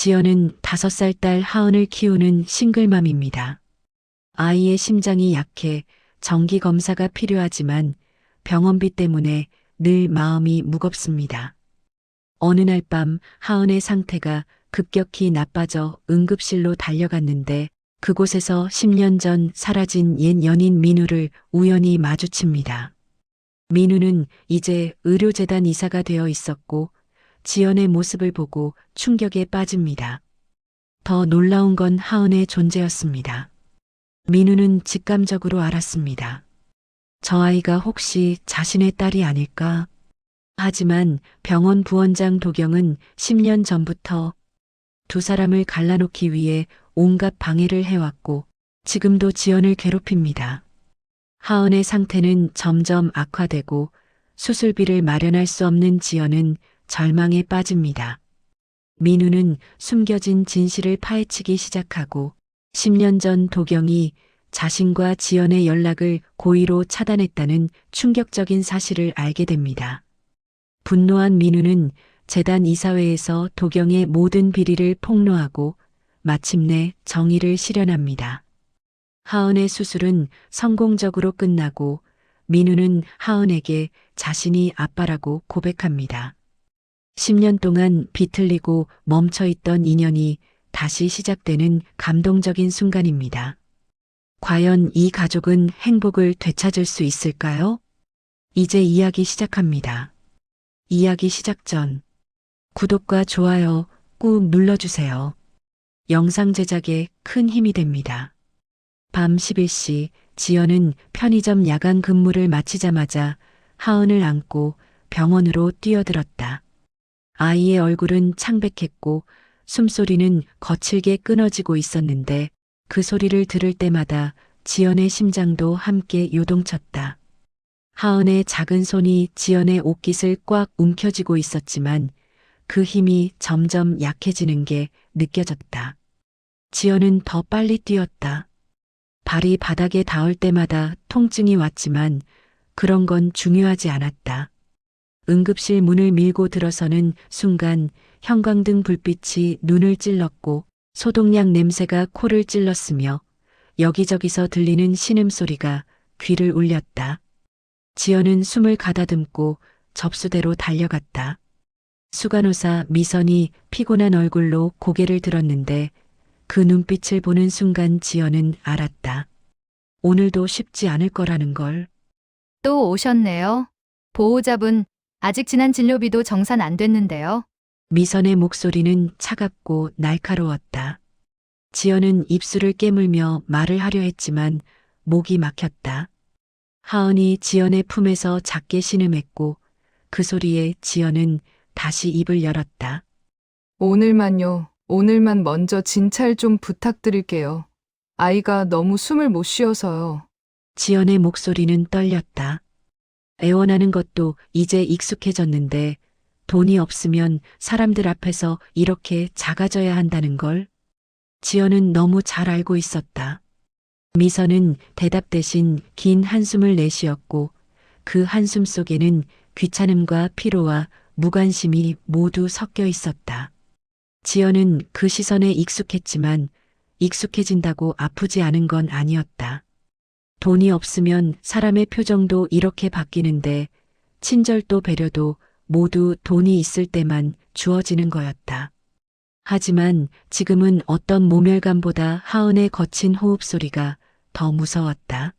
지연은 5살 딸 하은을 키우는 싱글맘입니다. 아이의 심장이 약해 정기 검사가 필요하지만 병원비 때문에 늘 마음이 무겁습니다. 어느 날 밤 하은의 상태가 급격히 나빠져 응급실로 달려갔는데 그곳에서 10년 전 사라진 옛 연인 민우를 우연히 마주칩니다. 민우는 이제 의료재단 이사가 되어 있었고 지연의 모습을 보고 충격에 빠집니다. 더 놀라운 건 하은의 존재였습니다. 민우는 직감적으로 알았습니다. 저 아이가 혹시 자신의 딸이 아닐까? 하지만 병원 부원장 도경은 10년 전부터 두 사람을 갈라놓기 위해 온갖 방해를 해왔고 지금도 지연을 괴롭힙니다. 하은의 상태는 점점 악화되고 수술비를 마련할 수 없는 지연은 절망에 빠집니다. 민우는 숨겨진 진실을 파헤치기 시작하고 10년 전 도경이 자신과 지연의 연락을 고의로 차단했다는 충격적인 사실을 알게 됩니다. 분노한 민우는 재단 이사회에서 도경의 모든 비리를 폭로하고 마침내 정의를 실현합니다. 하은의 수술은 성공적으로 끝나고 민우는 하은에게 자신이 아빠라고 고백합니다. 10년 동안 비틀리고 멈춰있던 인연이 다시 시작되는 감동적인 순간입니다. 과연 이 가족은 행복을 되찾을 수 있을까요? 이제 이야기 시작합니다. 이야기 시작 전 구독과 좋아요 꾹 눌러주세요. 영상 제작에 큰 힘이 됩니다. 밤 11시 지연은 편의점 야간 근무를 마치자마자 하은을 안고 병원으로 뛰어들었다. 아이의 얼굴은 창백했고 숨소리는 거칠게 끊어지고 있었는데 그 소리를 들을 때마다 지연의 심장도 함께 요동쳤다. 하은의 작은 손이 지연의 옷깃을 꽉 움켜쥐고 있었지만 그 힘이 점점 약해지는 게 느껴졌다. 지연은 더 빨리 뛰었다. 발이 바닥에 닿을 때마다 통증이 왔지만 그런 건 중요하지 않았다. 응급실 문을 밀고 들어서는 순간 형광등 불빛이 눈을 찔렀고 소독약 냄새가 코를 찔렀으며 여기저기서 들리는 신음소리가 귀를 울렸다. 지연은 숨을 가다듬고 접수대로 달려갔다. 수간호사 미선이 피곤한 얼굴로 고개를 들었는데 그 눈빛을 보는 순간 지연은 알았다. 오늘도 쉽지 않을 거라는 걸. 또 오셨네요. 보호자분, 아직 지난 진료비도 정산 안 됐는데요. 미선의 목소리는 차갑고 날카로웠다. 지연은 입술을 깨물며 말을 하려 했지만 목이 막혔다. 하은이 지연의 품에서 작게 신음했고 그 소리에 지연은 다시 입을 열었다. 오늘만요. 오늘만 먼저 진찰 좀 부탁드릴게요. 아이가 너무 숨을 못 쉬어서요. 지연의 목소리는 떨렸다. 애원하는 것도 이제 익숙해졌는데 돈이 없으면 사람들 앞에서 이렇게 작아져야 한다는 걸 지연은 너무 잘 알고 있었다. 미선은 대답 대신 긴 한숨을 내쉬었고 그 한숨 속에는 귀찮음과 피로와 무관심이 모두 섞여 있었다. 지연은 그 시선에 익숙했지만 익숙해진다고 아프지 않은 건 아니었다. 돈이 없으면 사람의 표정도 이렇게 바뀌는데 친절도 배려도 모두 돈이 있을 때만 주어지는 거였다. 하지만 지금은 어떤 모멸감보다 하은의 거친 호흡 소리가 더 무서웠다.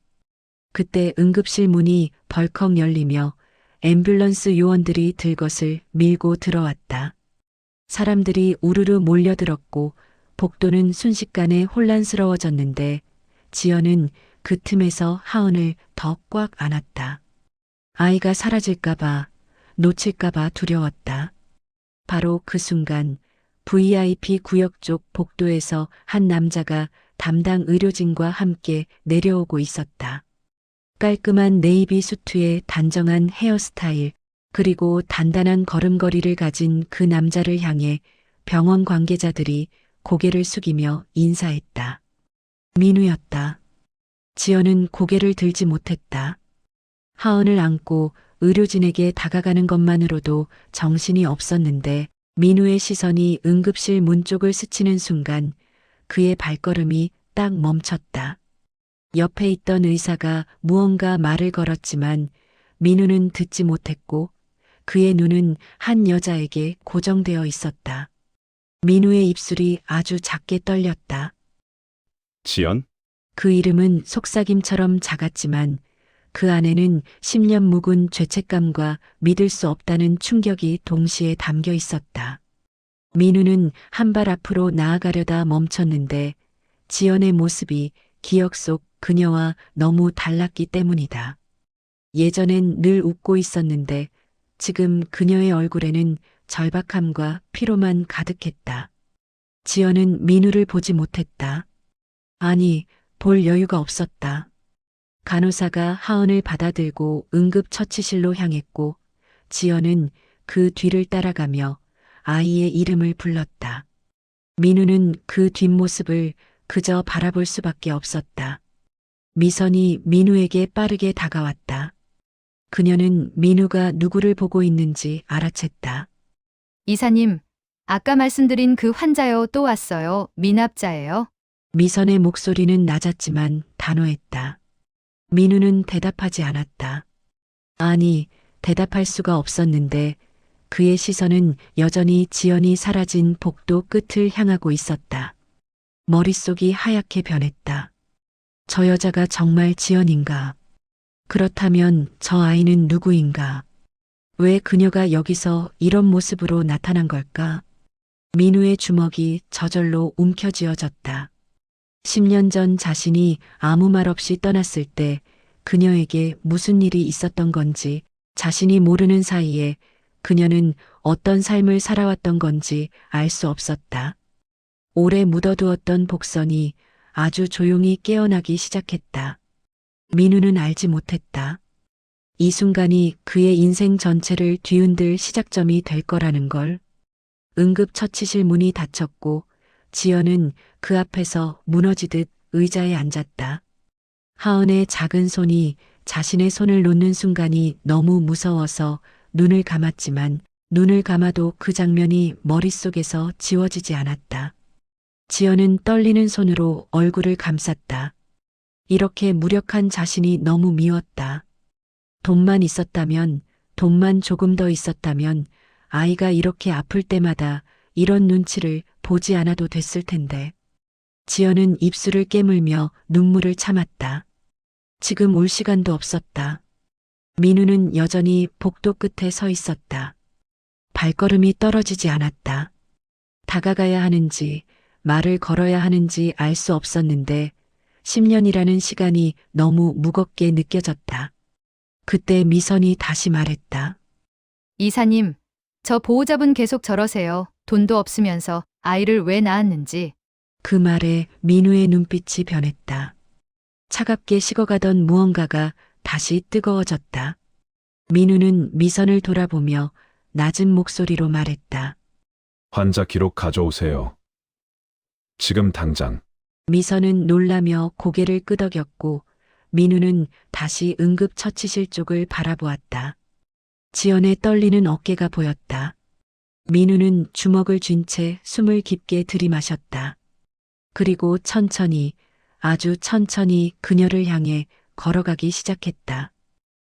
그때 응급실 문이 벌컥 열리며 앰뷸런스 요원들이 들것을 밀고 들어왔다. 사람들이 우르르 몰려들었고 복도는 순식간에 혼란스러워졌는데 지연은 그 틈에서 하은을 더 꽉 안았다. 아이가 사라질까봐, 놓칠까봐 두려웠다. 바로 그 순간 VIP 구역 쪽 복도에서 한 남자가 담당 의료진과 함께 내려오고 있었다. 깔끔한 네이비 수트에 단정한 헤어스타일, 그리고 단단한 걸음걸이를 가진 그 남자를 향해 병원 관계자들이 고개를 숙이며 인사했다. 민우였다. 지연은 고개를 들지 못했다. 하은을 안고 의료진에게 다가가는 것만으로도 정신이 없었는데 민우의 시선이 응급실 문 쪽을 스치는 순간 그의 발걸음이 딱 멈췄다. 옆에 있던 의사가 무언가 말을 걸었지만 민우는 듣지 못했고 그의 눈은 한 여자에게 고정되어 있었다. 민우의 입술이 아주 작게 떨렸다. 지연? 그 이름은 속삭임처럼 작았지만 그 안에는 10년 묵은 죄책감과 믿을 수 없다는 충격이 동시에 담겨 있었다. 민우는 한 발 앞으로 나아가려다 멈췄는데 지연의 모습이 기억 속 그녀와 너무 달랐기 때문이다. 예전엔 늘 웃고 있었는데 지금 그녀의 얼굴에는 절박함과 피로만 가득했다. 지연은 민우를 보지 못했다. 아니, 볼 여유가 없었다. 간호사가 하은을 받아들고 응급처치실로 향했고 지연은 그 뒤를 따라가며 아이의 이름을 불렀다. 민우는 그 뒷모습을 그저 바라볼 수밖에 없었다. 미선이 민우에게 빠르게 다가왔다. 그녀는 민우가 누구를 보고 있는지 알아챘다. 이사님, 아까 말씀드린 그 환자요 또 왔어요. 미납자예요. 미선의 목소리는 낮았지만 단호했다. 민우는 대답하지 않았다. 아니, 대답할 수가 없었는데 그의 시선은 여전히 지연이 사라진 복도 끝을 향하고 있었다. 머릿속이 하얗게 변했다. 저 여자가 정말 지연인가? 그렇다면 저 아이는 누구인가? 왜 그녀가 여기서 이런 모습으로 나타난 걸까? 민우의 주먹이 저절로 움켜쥐어졌다. 10년 전 자신이 아무 말 없이 떠났을 때 그녀에게 무슨 일이 있었던 건지 자신이 모르는 사이에 그녀는 어떤 삶을 살아왔던 건지 알 수 없었다. 오래 묻어두었던 복선이 아주 조용히 깨어나기 시작했다. 민우는 알지 못했다. 이 순간이 그의 인생 전체를 뒤흔들 시작점이 될 거라는 걸. 응급처치실 문이 닫혔고 지연은 그 앞에서 무너지듯 의자에 앉았다. 하은의 작은 손이 자신의 손을 놓는 순간이 너무 무서워서 눈을 감았지만 눈을 감아도 그 장면이 머릿속에서 지워지지 않았다. 지연은 떨리는 손으로 얼굴을 감쌌다. 이렇게 무력한 자신이 너무 미웠다. 돈만 있었다면, 돈만 조금 더 있었다면 아이가 이렇게 아플 때마다 이런 눈치를 보지 않아도 됐을 텐데. 지연은 입술을 깨물며 눈물을 참았다. 지금 울 시간도 없었다. 민우는 여전히 복도 끝에 서 있었다. 발걸음이 떨어지지 않았다. 다가가야 하는지 말을 걸어야 하는지 알 수 없었는데 10년이라는 시간이 너무 무겁게 느껴졌다. 그때 미선이 다시 말했다. 이사님, 저 보호자분 계속 저러세요. 돈도 없으면서 아이를 왜 낳았는지. 그 말에 민우의 눈빛이 변했다. 차갑게 식어가던 무언가가 다시 뜨거워졌다. 민우는 미선을 돌아보며 낮은 목소리로 말했다. 환자 기록 가져오세요. 지금 당장. 미선은 놀라며 고개를 끄덕였고 민우는 다시 응급처치실 쪽을 바라보았다. 지연의 떨리는 어깨가 보였다. 민우는 주먹을 쥔 채 숨을 깊게 들이마셨다. 그리고 천천히, 아주 천천히 그녀를 향해 걸어가기 시작했다.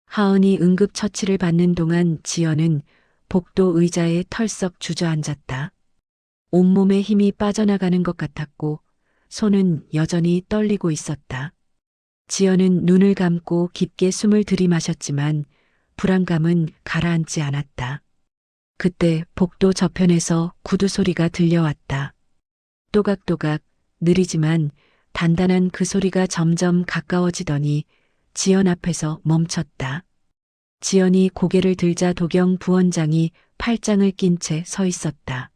하은이 응급처치를 받는 동안 지연은 복도 의자에 털썩 주저앉았다. 온몸에 힘이 빠져나가는 것 같았고 손은 여전히 떨리고 있었다. 지연은 눈을 감고 깊게 숨을 들이마셨지만 불안감은 가라앉지 않았다. 그때 복도 저편에서 구두 소리가 들려왔다. 또각또각 느리지만 단단한 그 소리가 점점 가까워지더니 지연 앞에서 멈췄다. 지연이 고개를 들자 도경 부원장이 팔짱을 낀 채 서 있었다.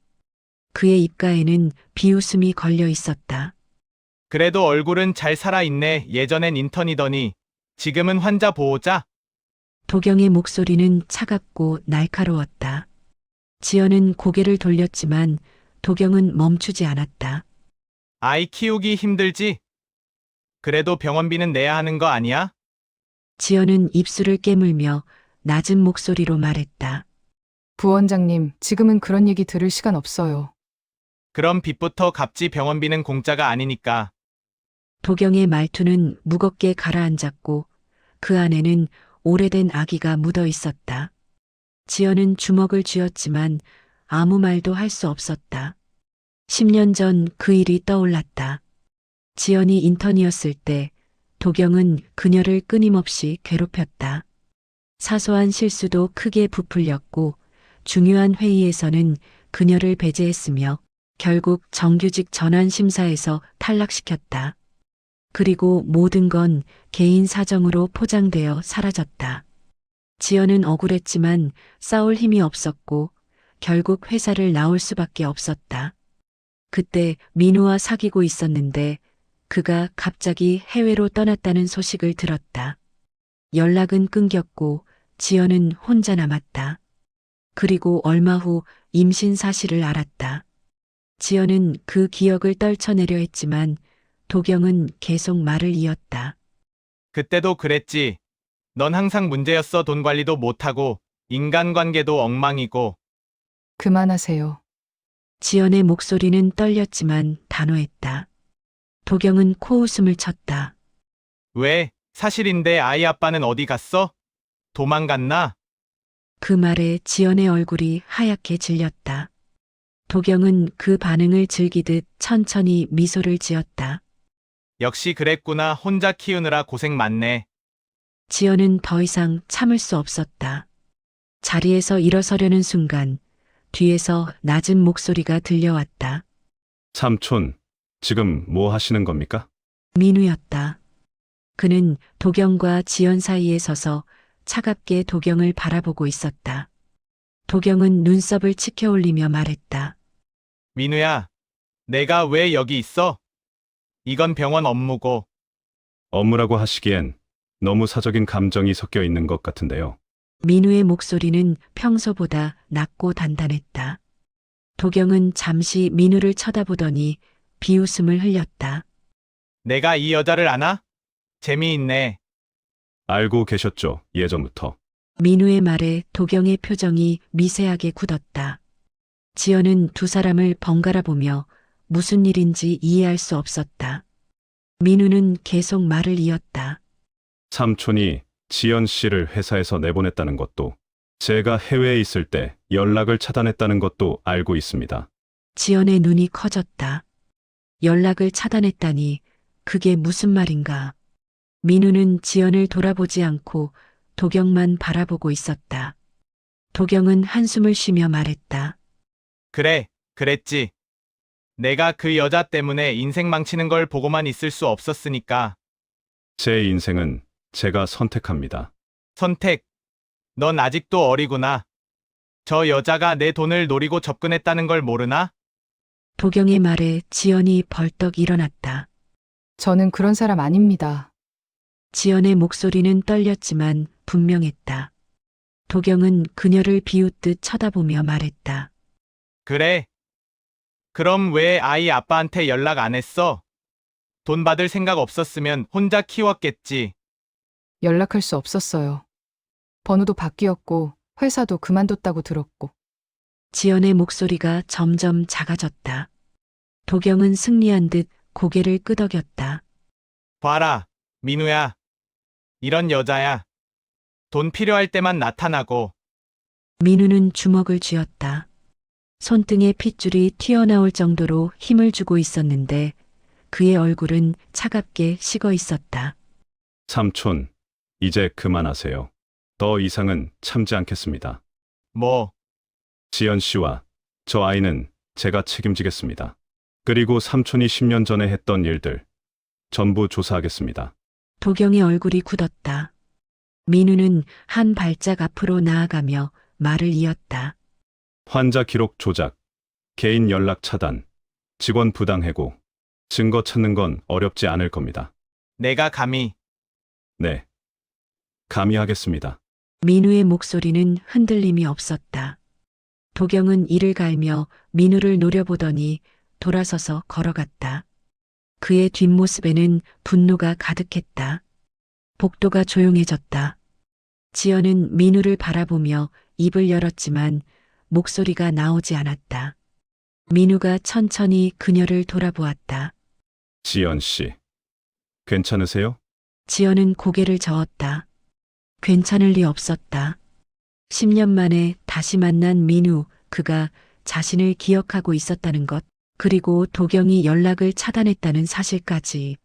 그의 입가에는 비웃음이 걸려 있었다. 그래도 얼굴은 잘 살아있네. 예전엔 인턴이더니 지금은 환자 보호자? 도경의 목소리는 차갑고 날카로웠다. 지연은 고개를 돌렸지만 도경은 멈추지 않았다. 아이 키우기 힘들지? 그래도 병원비는 내야 하는 거 아니야? 지연은 입술을 깨물며 낮은 목소리로 말했다. 부원장님, 지금은 그런 얘기 들을 시간 없어요. 그럼 빚부터 갚지 병원비는 공짜가 아니니까. 도경의 말투는 무겁게 가라앉았고 그 안에는 오래된 아기가 묻어 있었다. 지연은 주먹을 쥐었지만 아무 말도 할 수 없었다. 10년 전 그 일이 떠올랐다. 지연이 인턴이었을 때 도경은 그녀를 끊임없이 괴롭혔다. 사소한 실수도 크게 부풀렸고 중요한 회의에서는 그녀를 배제했으며 결국 정규직 전환 심사에서 탈락시켰다. 그리고 모든 건 개인 사정으로 포장되어 사라졌다. 지연은 억울했지만 싸울 힘이 없었고 결국 회사를 나올 수밖에 없었다. 그때 민우와 사귀고 있었는데 그가 갑자기 해외로 떠났다는 소식을 들었다. 연락은 끊겼고 지연은 혼자 남았다. 그리고 얼마 후 임신 사실을 알았다. 지연은 그 기억을 떨쳐내려 했지만 도경은 계속 말을 이었다. 그때도 그랬지. 넌 항상 문제였어. 돈 관리도 못하고 인간관계도 엉망이고. 그만하세요. 지연의 목소리는 떨렸지만 단호했다. 도경은 코웃음을 쳤다. 왜? 사실인데 아이 아빠는 어디 갔어? 도망갔나? 그 말에 지연의 얼굴이 하얗게 질렸다. 도경은 그 반응을 즐기듯 천천히 미소를 지었다. 역시 그랬구나. 혼자 키우느라 고생 많네. 지연은 더 이상 참을 수 없었다. 자리에서 일어서려는 순간 뒤에서 낮은 목소리가 들려왔다. 삼촌, 지금 뭐 하시는 겁니까? 민우였다. 그는 도경과 지연 사이에 서서 차갑게 도경을 바라보고 있었다. 도경은 눈썹을 치켜 올리며 말했다. 민우야, 내가 왜 여기 있어? 이건 병원 업무고. 업무라고 하시기엔 너무 사적인 감정이 섞여 있는 것 같은데요. 민우의 목소리는 평소보다 낮고 단단했다. 도경은 잠시 민우를 쳐다보더니 비웃음을 흘렸다. 내가 이 여자를 아나? 재미있네. 알고 계셨죠, 예전부터. 민우의 말에 도경의 표정이 미세하게 굳었다. 지연은 두 사람을 번갈아 보며 무슨 일인지 이해할 수 없었다. 민우는 계속 말을 이었다. 삼촌이 지연 씨를 회사에서 내보냈다는 것도, 제가 해외에 있을 때 연락을 차단했다는 것도 알고 있습니다. 지연의 눈이 커졌다. 연락을 차단했다니 그게 무슨 말인가. 민우는 지연을 돌아보지 않고 도경만 바라보고 있었다. 도경은 한숨을 쉬며 말했다. 그래, 그랬지. 내가 그 여자 때문에 인생 망치는 걸 보고만 있을 수 없었으니까. 제 인생은 제가 선택합니다. 선택. 넌 아직도 어리구나. 저 여자가 내 돈을 노리고 접근했다는 걸 모르나? 도경의 말에 지연이 벌떡 일어났다. 저는 그런 사람 아닙니다. 지연의 목소리는 떨렸지만 분명했다. 도경은 그녀를 비웃듯 쳐다보며 말했다. 그래. 그럼 왜 아이 아빠한테 연락 안 했어? 돈 받을 생각 없었으면 혼자 키웠겠지. 연락할 수 없었어요. 번호도 바뀌었고 회사도 그만뒀다고 들었고. 지연의 목소리가 점점 작아졌다. 도경은 승리한 듯 고개를 끄덕였다. 봐라, 민우야. 이런 여자야. 돈 필요할 때만 나타나고. 민우는 주먹을 쥐었다. 손등에 핏줄이 튀어나올 정도로 힘을 주고 있었는데 그의 얼굴은 차갑게 식어 있었다. 삼촌, 이제 그만하세요. 더 이상은 참지 않겠습니다. 뭐, 지연 씨와 저 아이는 제가 책임지겠습니다. 그리고 삼촌이 10년 전에 했던 일들 전부 조사하겠습니다. 도경의 얼굴이 굳었다. 민우는 한 발짝 앞으로 나아가며 말을 이었다. 환자 기록 조작, 개인 연락 차단, 직원 부당 해고, 증거 찾는 건 어렵지 않을 겁니다. 내가 감히. 네. 감히 하겠습니다. 민우의 목소리는 흔들림이 없었다. 도경은 이를 갈며 민우를 노려보더니 돌아서서 걸어갔다. 그의 뒷모습에는 분노가 가득했다. 복도가 조용해졌다. 지연은 민우를 바라보며 입을 열었지만 목소리가 나오지 않았다. 민우가 천천히 그녀를 돌아보았다. 지연 씨. 괜찮으세요? 지연은 고개를 저었다. 괜찮을 리 없었다. 10년 만에 다시 만난 민우, 그가 자신을 기억하고 있었다는 것, 그리고 도경이 연락을 차단했다는 사실까지.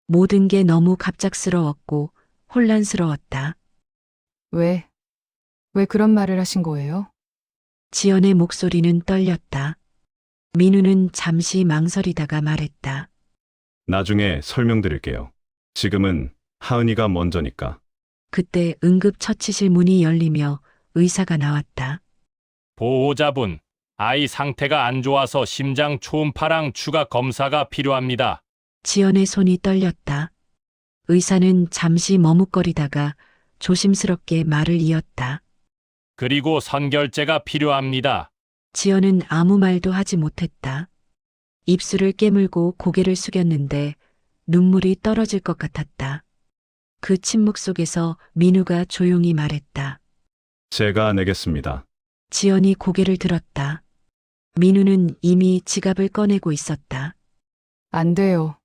모든 게 너무 갑작스러웠고 혼란스러웠다. 왜 그런 말을 하신 거예요? 지연의 목소리는 떨렸다. 민우는 잠시 망설이다가 말했다. 나중에 설명드릴게요. 지금은 하은이가 먼저니까. 그때 응급처치실 문이 열리며 의사가 나왔다. 보호자분, 아이 상태가 안 좋아서 심장 초음파랑 추가 검사가 필요합니다. 지연의 손이 떨렸다. 의사는 잠시 머뭇거리다가 조심스럽게 말을 이었다. 그리고 선결제가 필요합니다. 지연은 아무 말도 하지 못했다. 입술을 깨물고 고개를 숙였는데 눈물이 떨어질 것 같았다. 그 침묵 속에서 민우가 조용히 말했다. 제가 내겠습니다. 지연이 고개를 들었다. 민우는 이미 지갑을 꺼내고 있었다. 안 돼요.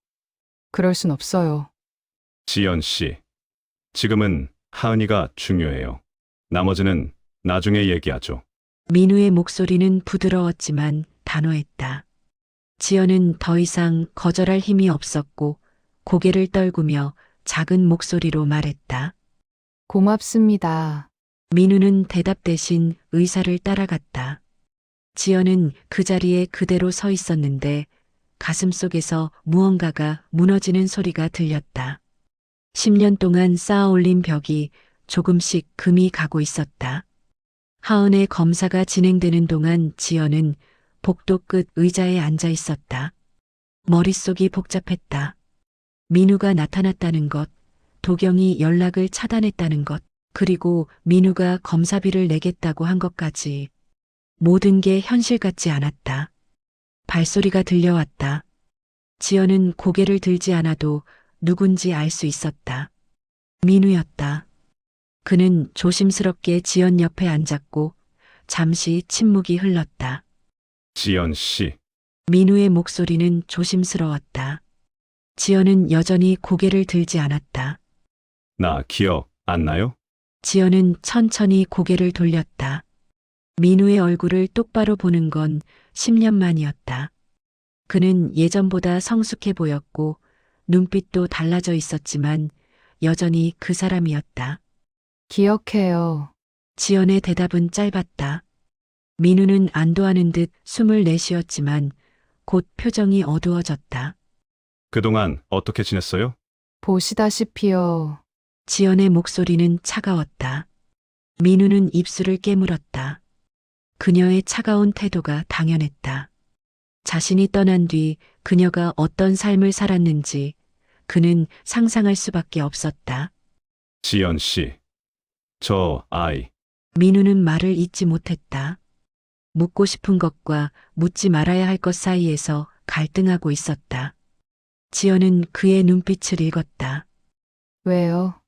그럴 순 없어요. 지연 씨. 지금은 하은이가 중요해요. 나머지는 나중에 얘기하죠. 민우의 목소리는 부드러웠지만 단호했다. 지연은 더 이상 거절할 힘이 없었고 고개를 떨구며 작은 목소리로 말했다. 고맙습니다. 민우는 대답 대신 의사를 따라갔다. 지연은 그 자리에 그대로 서 있었는데 가슴 속에서 무언가가 무너지는 소리가 들렸다. 10년 동안 쌓아 올린 벽이 조금씩 금이 가고 있었다. 하은의 검사가 진행되는 동안 지연은 복도 끝 의자에 앉아 있었다. 머릿속이 복잡했다. 민우가 나타났다는 것, 도경이 연락을 차단했다는 것, 그리고 민우가 검사비를 내겠다고 한 것까지. 모든 게 현실 같지 않았다. 발소리가 들려왔다. 지연은 고개를 들지 않아도 누군지 알 수 있었다. 민우였다. 그는 조심스럽게 지연 옆에 앉았고 잠시 침묵이 흘렀다. 지연 씨. 민우의 목소리는 조심스러웠다. 지연은 여전히 고개를 들지 않았다. 나 기억 안 나요? 지연은 천천히 고개를 돌렸다. 민우의 얼굴을 똑바로 보는 건 10년 만이었다. 그는 예전보다 성숙해 보였고 눈빛도 달라져 있었지만 여전히 그 사람이었다. 기억해요. 지연의 대답은 짧았다. 민우는 안도하는 듯 숨을 내쉬었지만 곧 표정이 어두워졌다. 그동안 어떻게 지냈어요? 보시다시피요. 지연의 목소리는 차가웠다. 민우는 입술을 깨물었다. 그녀의 차가운 태도가 당연했다. 자신이 떠난 뒤 그녀가 어떤 삶을 살았는지 그는 상상할 수밖에 없었다. 지연 씨. 저 아이. 민우는 말을 잇지 못했다. 묻고 싶은 것과 묻지 말아야 할 것 사이에서 갈등하고 있었다. 지연은 그의 눈빛을 읽었다. 왜요?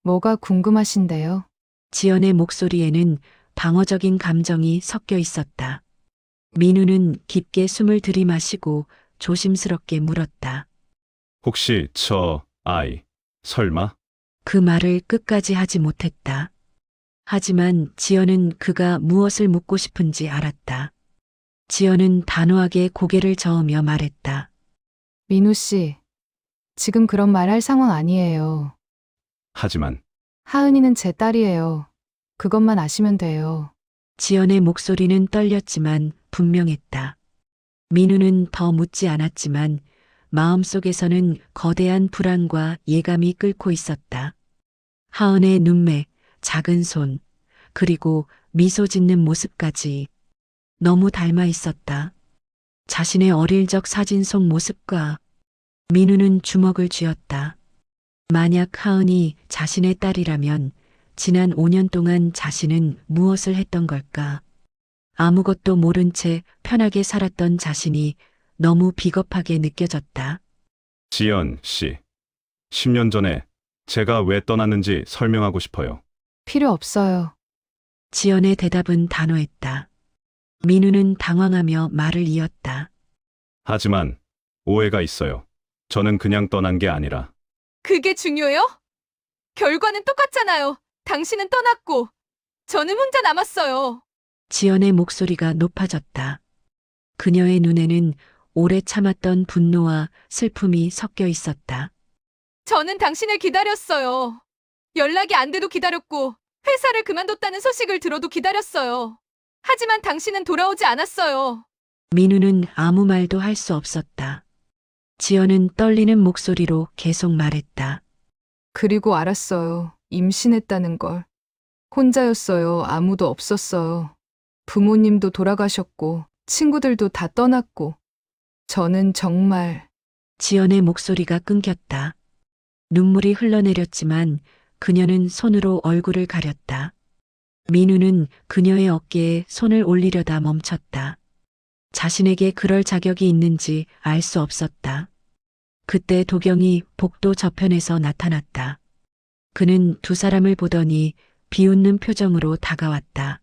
뭐가 궁금하신데요? 지연의 목소리에는 방어적인 감정이 섞여 있었다. 민우는 깊게 숨을 들이마시고 조심스럽게 물었다. 혹시 저 아이. 설마? 그 말을 끝까지 하지 못했다. 하지만 지연은 그가 무엇을 묻고 싶은지 알았다. 지연은 단호하게 고개를 저으며 말했다. 민우 씨, 지금 그런 말 할 상황 아니에요. 하지만 하은이는 제 딸이에요. 그것만 아시면 돼요. 지연의 목소리는 떨렸지만 분명했다. 민우는 더 묻지 않았지만 마음속에서는 거대한 불안과 예감이 끓고 있었다. 하은의 눈매, 작은 손, 그리고 미소 짓는 모습까지 너무 닮아 있었다. 자신의 어릴 적 사진 속 모습과. 민우는 주먹을 쥐었다. 만약 하은이 자신의 딸이라면 지난 5년 동안 자신은 무엇을 했던 걸까? 아무것도 모른 채 편하게 살았던 자신이 너무 비겁하게 느껴졌다. 지연 씨. 10년 전에 제가 왜 떠났는지 설명하고 싶어요. 필요 없어요. 지연의 대답은 단호했다. 민우는 당황하며 말을 이었다. 하지만 오해가 있어요. 저는 그냥 떠난 게 아니라 그게 중요해요? 결과는 똑같잖아요. 당신은 떠났고, 저는 혼자 남았어요. 지연의 목소리가 높아졌다. 그녀의 눈에는 오래 참았던 분노와 슬픔이 섞여 있었다. 저는 당신을 기다렸어요. 연락이 안 돼도 기다렸고, 회사를 그만뒀다는 소식을 들어도 기다렸어요. 하지만 당신은 돌아오지 않았어요. 민우는 아무 말도 할 수 없었다. 지연은 떨리는 목소리로 계속 말했다. 그리고 알았어요. 임신했다는 걸. 혼자였어요. 아무도 없었어요. 부모님도 돌아가셨고, 친구들도 다 떠났고. 저는 정말 지연의 목소리가 끊겼다. 눈물이 흘러내렸지만 그녀는 손으로 얼굴을 가렸다. 민우는 그녀의 어깨에 손을 올리려다 멈췄다. 자신에게 그럴 자격이 있는지 알 수 없었다. 그때 도경이 복도 저편에서 나타났다. 그는 두 사람을 보더니 비웃는 표정으로 다가왔다.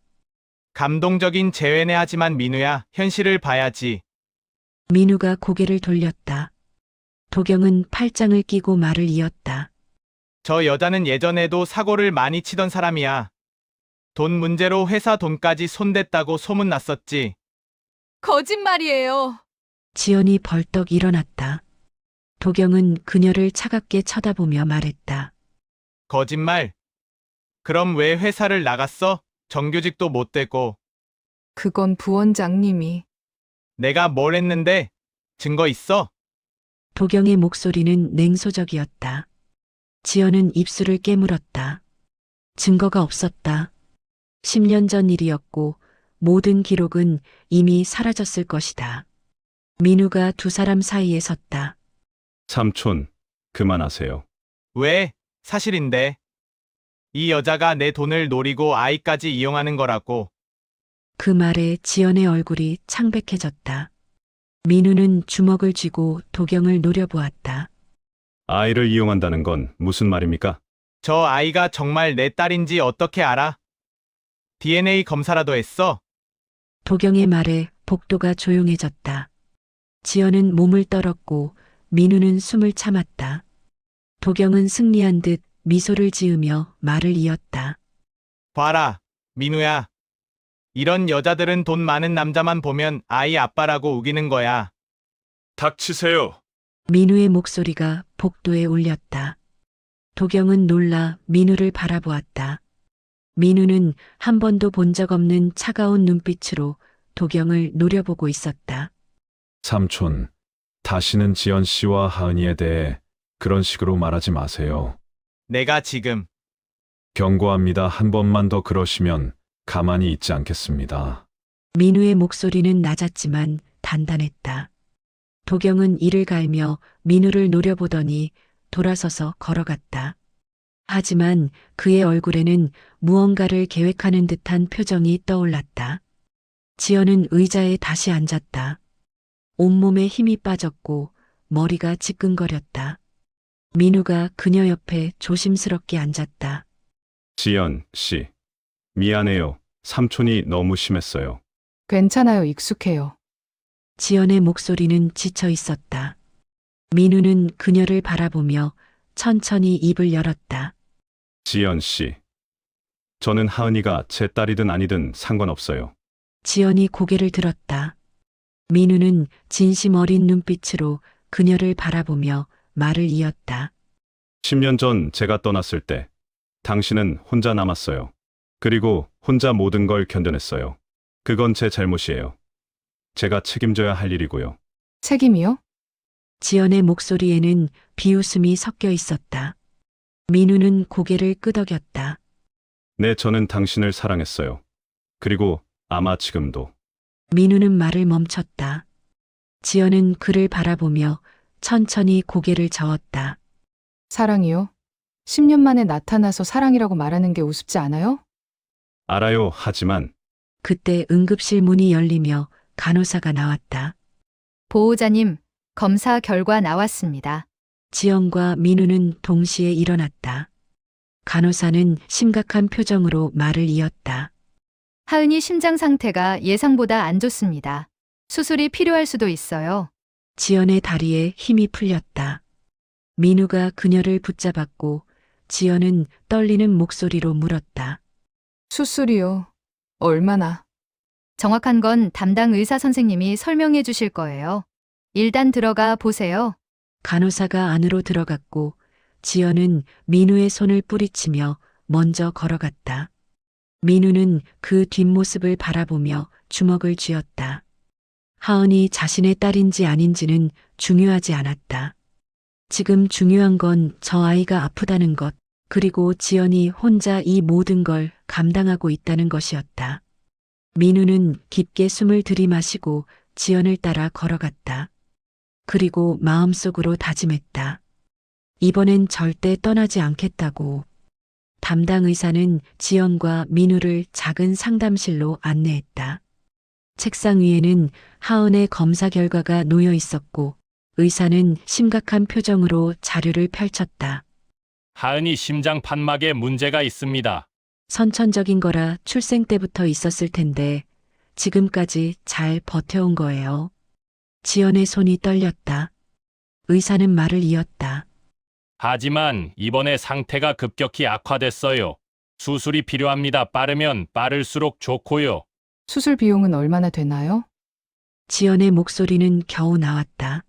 감동적인 재회네 하지만 민우야, 현실을 봐야지. 민우가 고개를 돌렸다. 도경은 팔짱을 끼고 말을 이었다. 저 여자는 예전에도 사고를 많이 치던 사람이야. 돈 문제로 회사 돈까지 손댔다고 소문났었지. 거짓말이에요. 지연이 벌떡 일어났다. 도경은 그녀를 차갑게 쳐다보며 말했다. 거짓말? 그럼 왜 회사를 나갔어? 정규직도 못 되고. 그건 부원장님이. 내가 뭘 했는데? 증거 있어? 도경의 목소리는 냉소적이었다. 지연은 입술을 깨물었다. 증거가 없었다. 10년 전 일이었고 모든 기록은 이미 사라졌을 것이다. 민우가 두 사람 사이에 섰다. 삼촌, 그만하세요. 왜? 사실인데. 이 여자가 내 돈을 노리고 아이까지 이용하는 거라고. 그 말에 지연의 얼굴이 창백해졌다. 민우는 주먹을 쥐고 도경을 노려보았다. 아이를 이용한다는 건 무슨 말입니까? 저 아이가 정말 내 딸인지 어떻게 알아? DNA 검사라도 했어? 도경의 말에 복도가 조용해졌다. 지연은 몸을 떨었고 민우는 숨을 참았다. 도경은 승리한 듯 미소를 지으며 말을 이었다. 봐라, 민우야. 이런 여자들은 돈 많은 남자만 보면 아이 아빠라고 우기는 거야. 닥치세요. 민우의 목소리가 복도에 울렸다. 도경은 놀라 민우를 바라보았다. 민우는 한 번도 본 적 없는 차가운 눈빛으로 도경을 노려보고 있었다. 삼촌, 다시는 지연 씨와 하은이에 대해 그런 식으로 말하지 마세요. 내가 지금 경고합니다. 한 번만 더 그러시면 가만히 있지 않겠습니다. 민우의 목소리는 낮았지만 단단했다. 도경은 이를 갈며 민우를 노려보더니 돌아서서 걸어갔다. 하지만 그의 얼굴에는 무언가를 계획하는 듯한 표정이 떠올랐다. 지연은 의자에 다시 앉았다. 온몸에 힘이 빠졌고 머리가 지끈거렸다. 민우가 그녀 옆에 조심스럽게 앉았다. 지연 씨, 미안해요. 삼촌이 너무 심했어요. 괜찮아요. 익숙해요. 지연의 목소리는 지쳐 있었다. 민우는 그녀를 바라보며 천천히 입을 열었다. 지연 씨, 저는 하은이가 제 딸이든 아니든 상관없어요. 지연이 고개를 들었다. 민우는 진심 어린 눈빛으로 그녀를 바라보며 말을 이었다. 10년 전 제가 떠났을 때 당신은 혼자 남았어요. 그리고 혼자 모든 걸 견뎌냈어요. 그건 제 잘못이에요. 제가 책임져야 할 일이고요. 책임이요? 지연의 목소리에는 비웃음이 섞여 있었다. 민우는 고개를 끄덕였다. 네, 저는 당신을 사랑했어요. 그리고 아마 지금도. 민우는 말을 멈췄다. 지연은 그를 바라보며 천천히 고개를 저었다. 사랑이요? 10년 만에 나타나서 사랑이라고 말하는 게 우습지 않아요? 알아요. 하지만 그때 응급실 문이 열리며 간호사가 나왔다. 보호자님, 검사 결과 나왔습니다. 지연과 민우는 동시에 일어났다. 간호사는 심각한 표정으로 말을 이었다. 하은이 심장 상태가 예상보다 안 좋습니다. 수술이 필요할 수도 있어요. 지연의 다리에 힘이 풀렸다. 민우가 그녀를 붙잡았고 지연은 떨리는 목소리로 물었다. 수술이요. 얼마나? 정확한 건 담당 의사 선생님이 설명해 주실 거예요. 일단 들어가 보세요. 간호사가 안으로 들어갔고 지연은 민우의 손을 뿌리치며 먼저 걸어갔다. 민우는 그 뒷모습을 바라보며 주먹을 쥐었다. 하은이 자신의 딸인지 아닌지는 중요하지 않았다. 지금 중요한 건 저 아이가 아프다는 것, 그리고 지연이 혼자 이 모든 걸 감당하고 있다는 것이었다. 민우는 깊게 숨을 들이마시고 지연을 따라 걸어갔다. 그리고 마음속으로 다짐했다. 이번엔 절대 떠나지 않겠다고. 담당 의사는 지연과 민우를 작은 상담실로 안내했다. 책상 위에는 하은의 검사 결과가 놓여 있었고 의사는 심각한 표정으로 자료를 펼쳤다. 하은이 심장 판막에 문제가 있습니다. 선천적인 거라 출생 때부터 있었을 텐데 지금까지 잘 버텨온 거예요. 지연의 손이 떨렸다. 의사는 말을 이었다. 하지만 이번에 상태가 급격히 악화됐어요. 수술이 필요합니다. 빠르면 빠를수록 좋고요. 수술 비용은 얼마나 되나요? 지연의 목소리는 겨우 나왔다.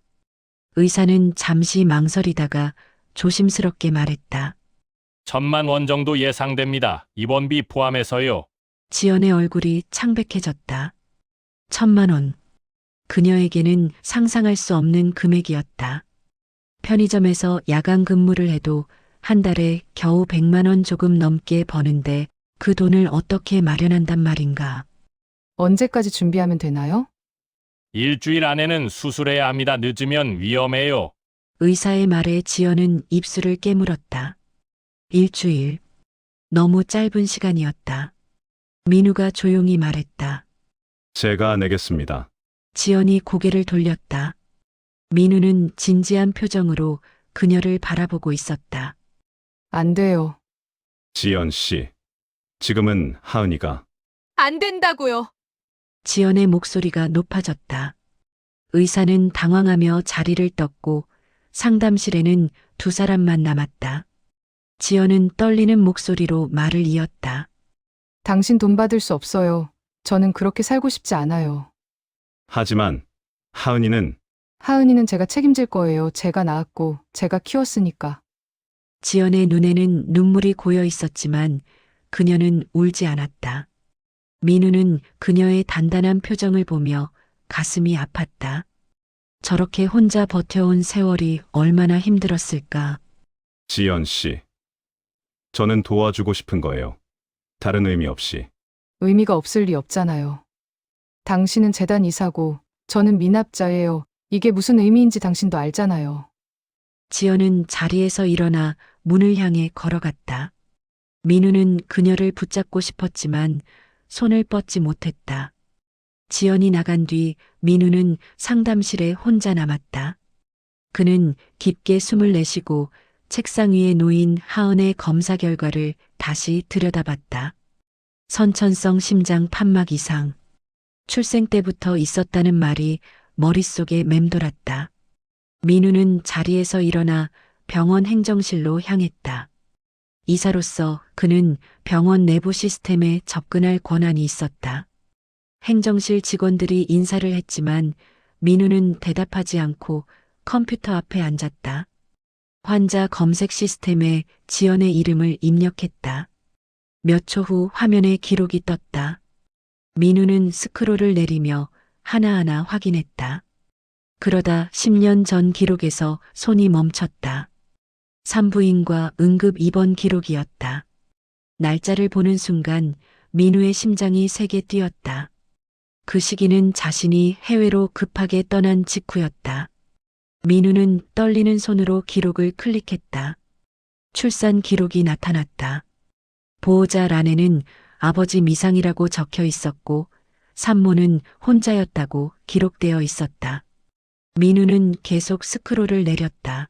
의사는 잠시 망설이다가 조심스럽게 말했다. 1,000만 원 정도 예상됩니다. 입원비 포함해서요. 지연의 얼굴이 창백해졌다. 1,000만 원. 그녀에게는 상상할 수 없는 금액이었다. 편의점에서 야간 근무를 해도 한 달에 겨우 100만 원 조금 넘게 버는데 그 돈을 어떻게 마련한단 말인가. 언제까지 준비하면 되나요? 일주일 안에는 수술해야 합니다. 늦으면 위험해요. 의사의 말에 지연은 입술을 깨물었다. 일주일. 너무 짧은 시간이었다. 민우가 조용히 말했다. 제가 내겠습니다. 지연이 고개를 돌렸다. 민우는 진지한 표정으로 그녀를 바라보고 있었다. 안 돼요. 지연 씨. 지금은 하은이가 안 된다고요. 지연의 목소리가 높아졌다. 의사는 당황하며 자리를 떴고 상담실에는 두 사람만 남았다. 지연은 떨리는 목소리로 말을 이었다. 당신 돈 받을 수 없어요. 저는 그렇게 살고 싶지 않아요. 하지만 하은이는 하은이는 제가 책임질 거예요. 제가 낳았고, 제가 키웠으니까. 지연의 눈에는 눈물이 고여 있었지만 그녀는 울지 않았다. 민우는 그녀의 단단한 표정을 보며 가슴이 아팠다. 저렇게 혼자 버텨온 세월이 얼마나 힘들었을까. 지연 씨. 저는 도와주고 싶은 거예요. 다른 의미 없이. 의미가 없을 리 없잖아요. 당신은 재단 이사고, 저는 미납자예요. 이게 무슨 의미인지 당신도 알잖아요. 지연은 자리에서 일어나 문을 향해 걸어갔다. 민우는 그녀를 붙잡고 싶었지만 손을 뻗지 못했다. 지연이 나간 뒤 민우는 상담실에 혼자 남았다. 그는 깊게 숨을 내쉬고 책상 위에 놓인 하은의 검사 결과를 다시 들여다봤다. 선천성 심장 판막 이상. 출생 때부터 있었다는 말이 머릿속에 맴돌았다. 민우는 자리에서 일어나 병원 행정실로 향했다. 이사로서 그는 병원 내부 시스템에 접근할 권한이 있었다. 행정실 직원들이 인사를 했지만 민우는 대답하지 않고 컴퓨터 앞에 앉았다. 환자 검색 시스템에 지연의 이름을 입력했다. 몇 초 후 화면에 기록이 떴다. 민우는 스크롤을 내리며 하나하나 확인했다. 그러다 10년 전 기록에서 손이 멈췄다. 산부인과 응급 입원 기록이었다. 날짜를 보는 순간 민우의 심장이 세게 뛰었다. 그 시기는 자신이 해외로 급하게 떠난 직후였다. 민우는 떨리는 손으로 기록을 클릭했다. 출산 기록이 나타났다. 보호자란에는 아버지 미상이라고 적혀 있었고 산모는 혼자였다고 기록되어 있었다. 민우는 계속 스크롤을 내렸다.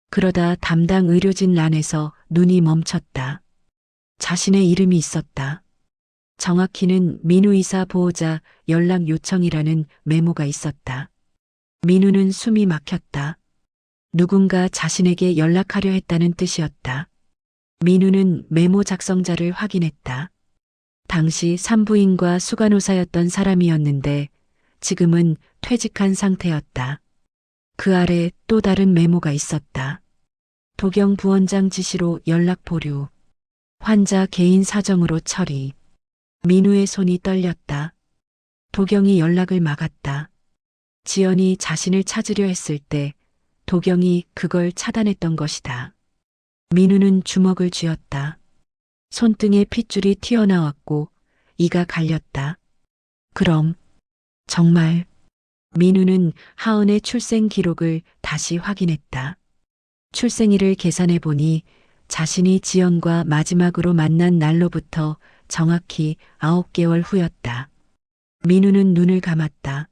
그러다 담당 의료진 란에서 눈이 멈췄다. 자신의 이름이 있었다. 정확히는 민우 이사 보호자 연락 요청이라는 메모가 있었다. 민우는 숨이 막혔다. 누군가 자신에게 연락하려 했다는 뜻이었다. 민우는 메모 작성자를 확인했다. 당시 산부인과 수간호사였던 사람이었는데 지금은 퇴직한 상태였다. 그 아래 또 다른 메모가 있었다. 도경 부원장 지시로 연락 보류. 환자 개인 사정으로 처리. 민우의 손이 떨렸다. 도경이 연락을 막았다. 지연이 자신을 찾으려 했을 때 도경이 그걸 차단했던 것이다. 민우는 주먹을 쥐었다. 손등에 핏줄이 튀어나왔고 이가 갈렸다. 그럼 정말 민우는 하은의 출생 기록을 다시 확인했다. 출생일을 계산해 보니 자신이 지연과 마지막으로 만난 날로부터 정확히 9개월 후였다. 민우는 눈을 감았다.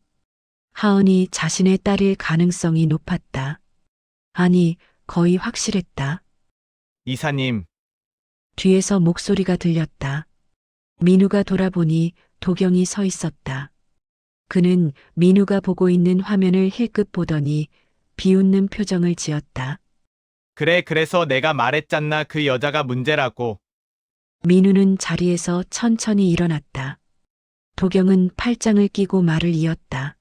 하은이 자신의 딸일 가능성이 높았다. 아니, 거의 확실했다. 이사님, 뒤에서 목소리가 들렸다. 민우가 돌아보니 도경이 서 있었다. 그는 민우가 보고 있는 화면을 힐끗 보더니 비웃는 표정을 지었다. 그래, 그래서 내가 말했잖아. 그 여자가 문제라고. 민우는 자리에서 천천히 일어났다. 도경은 팔짱을 끼고 말을 이었다.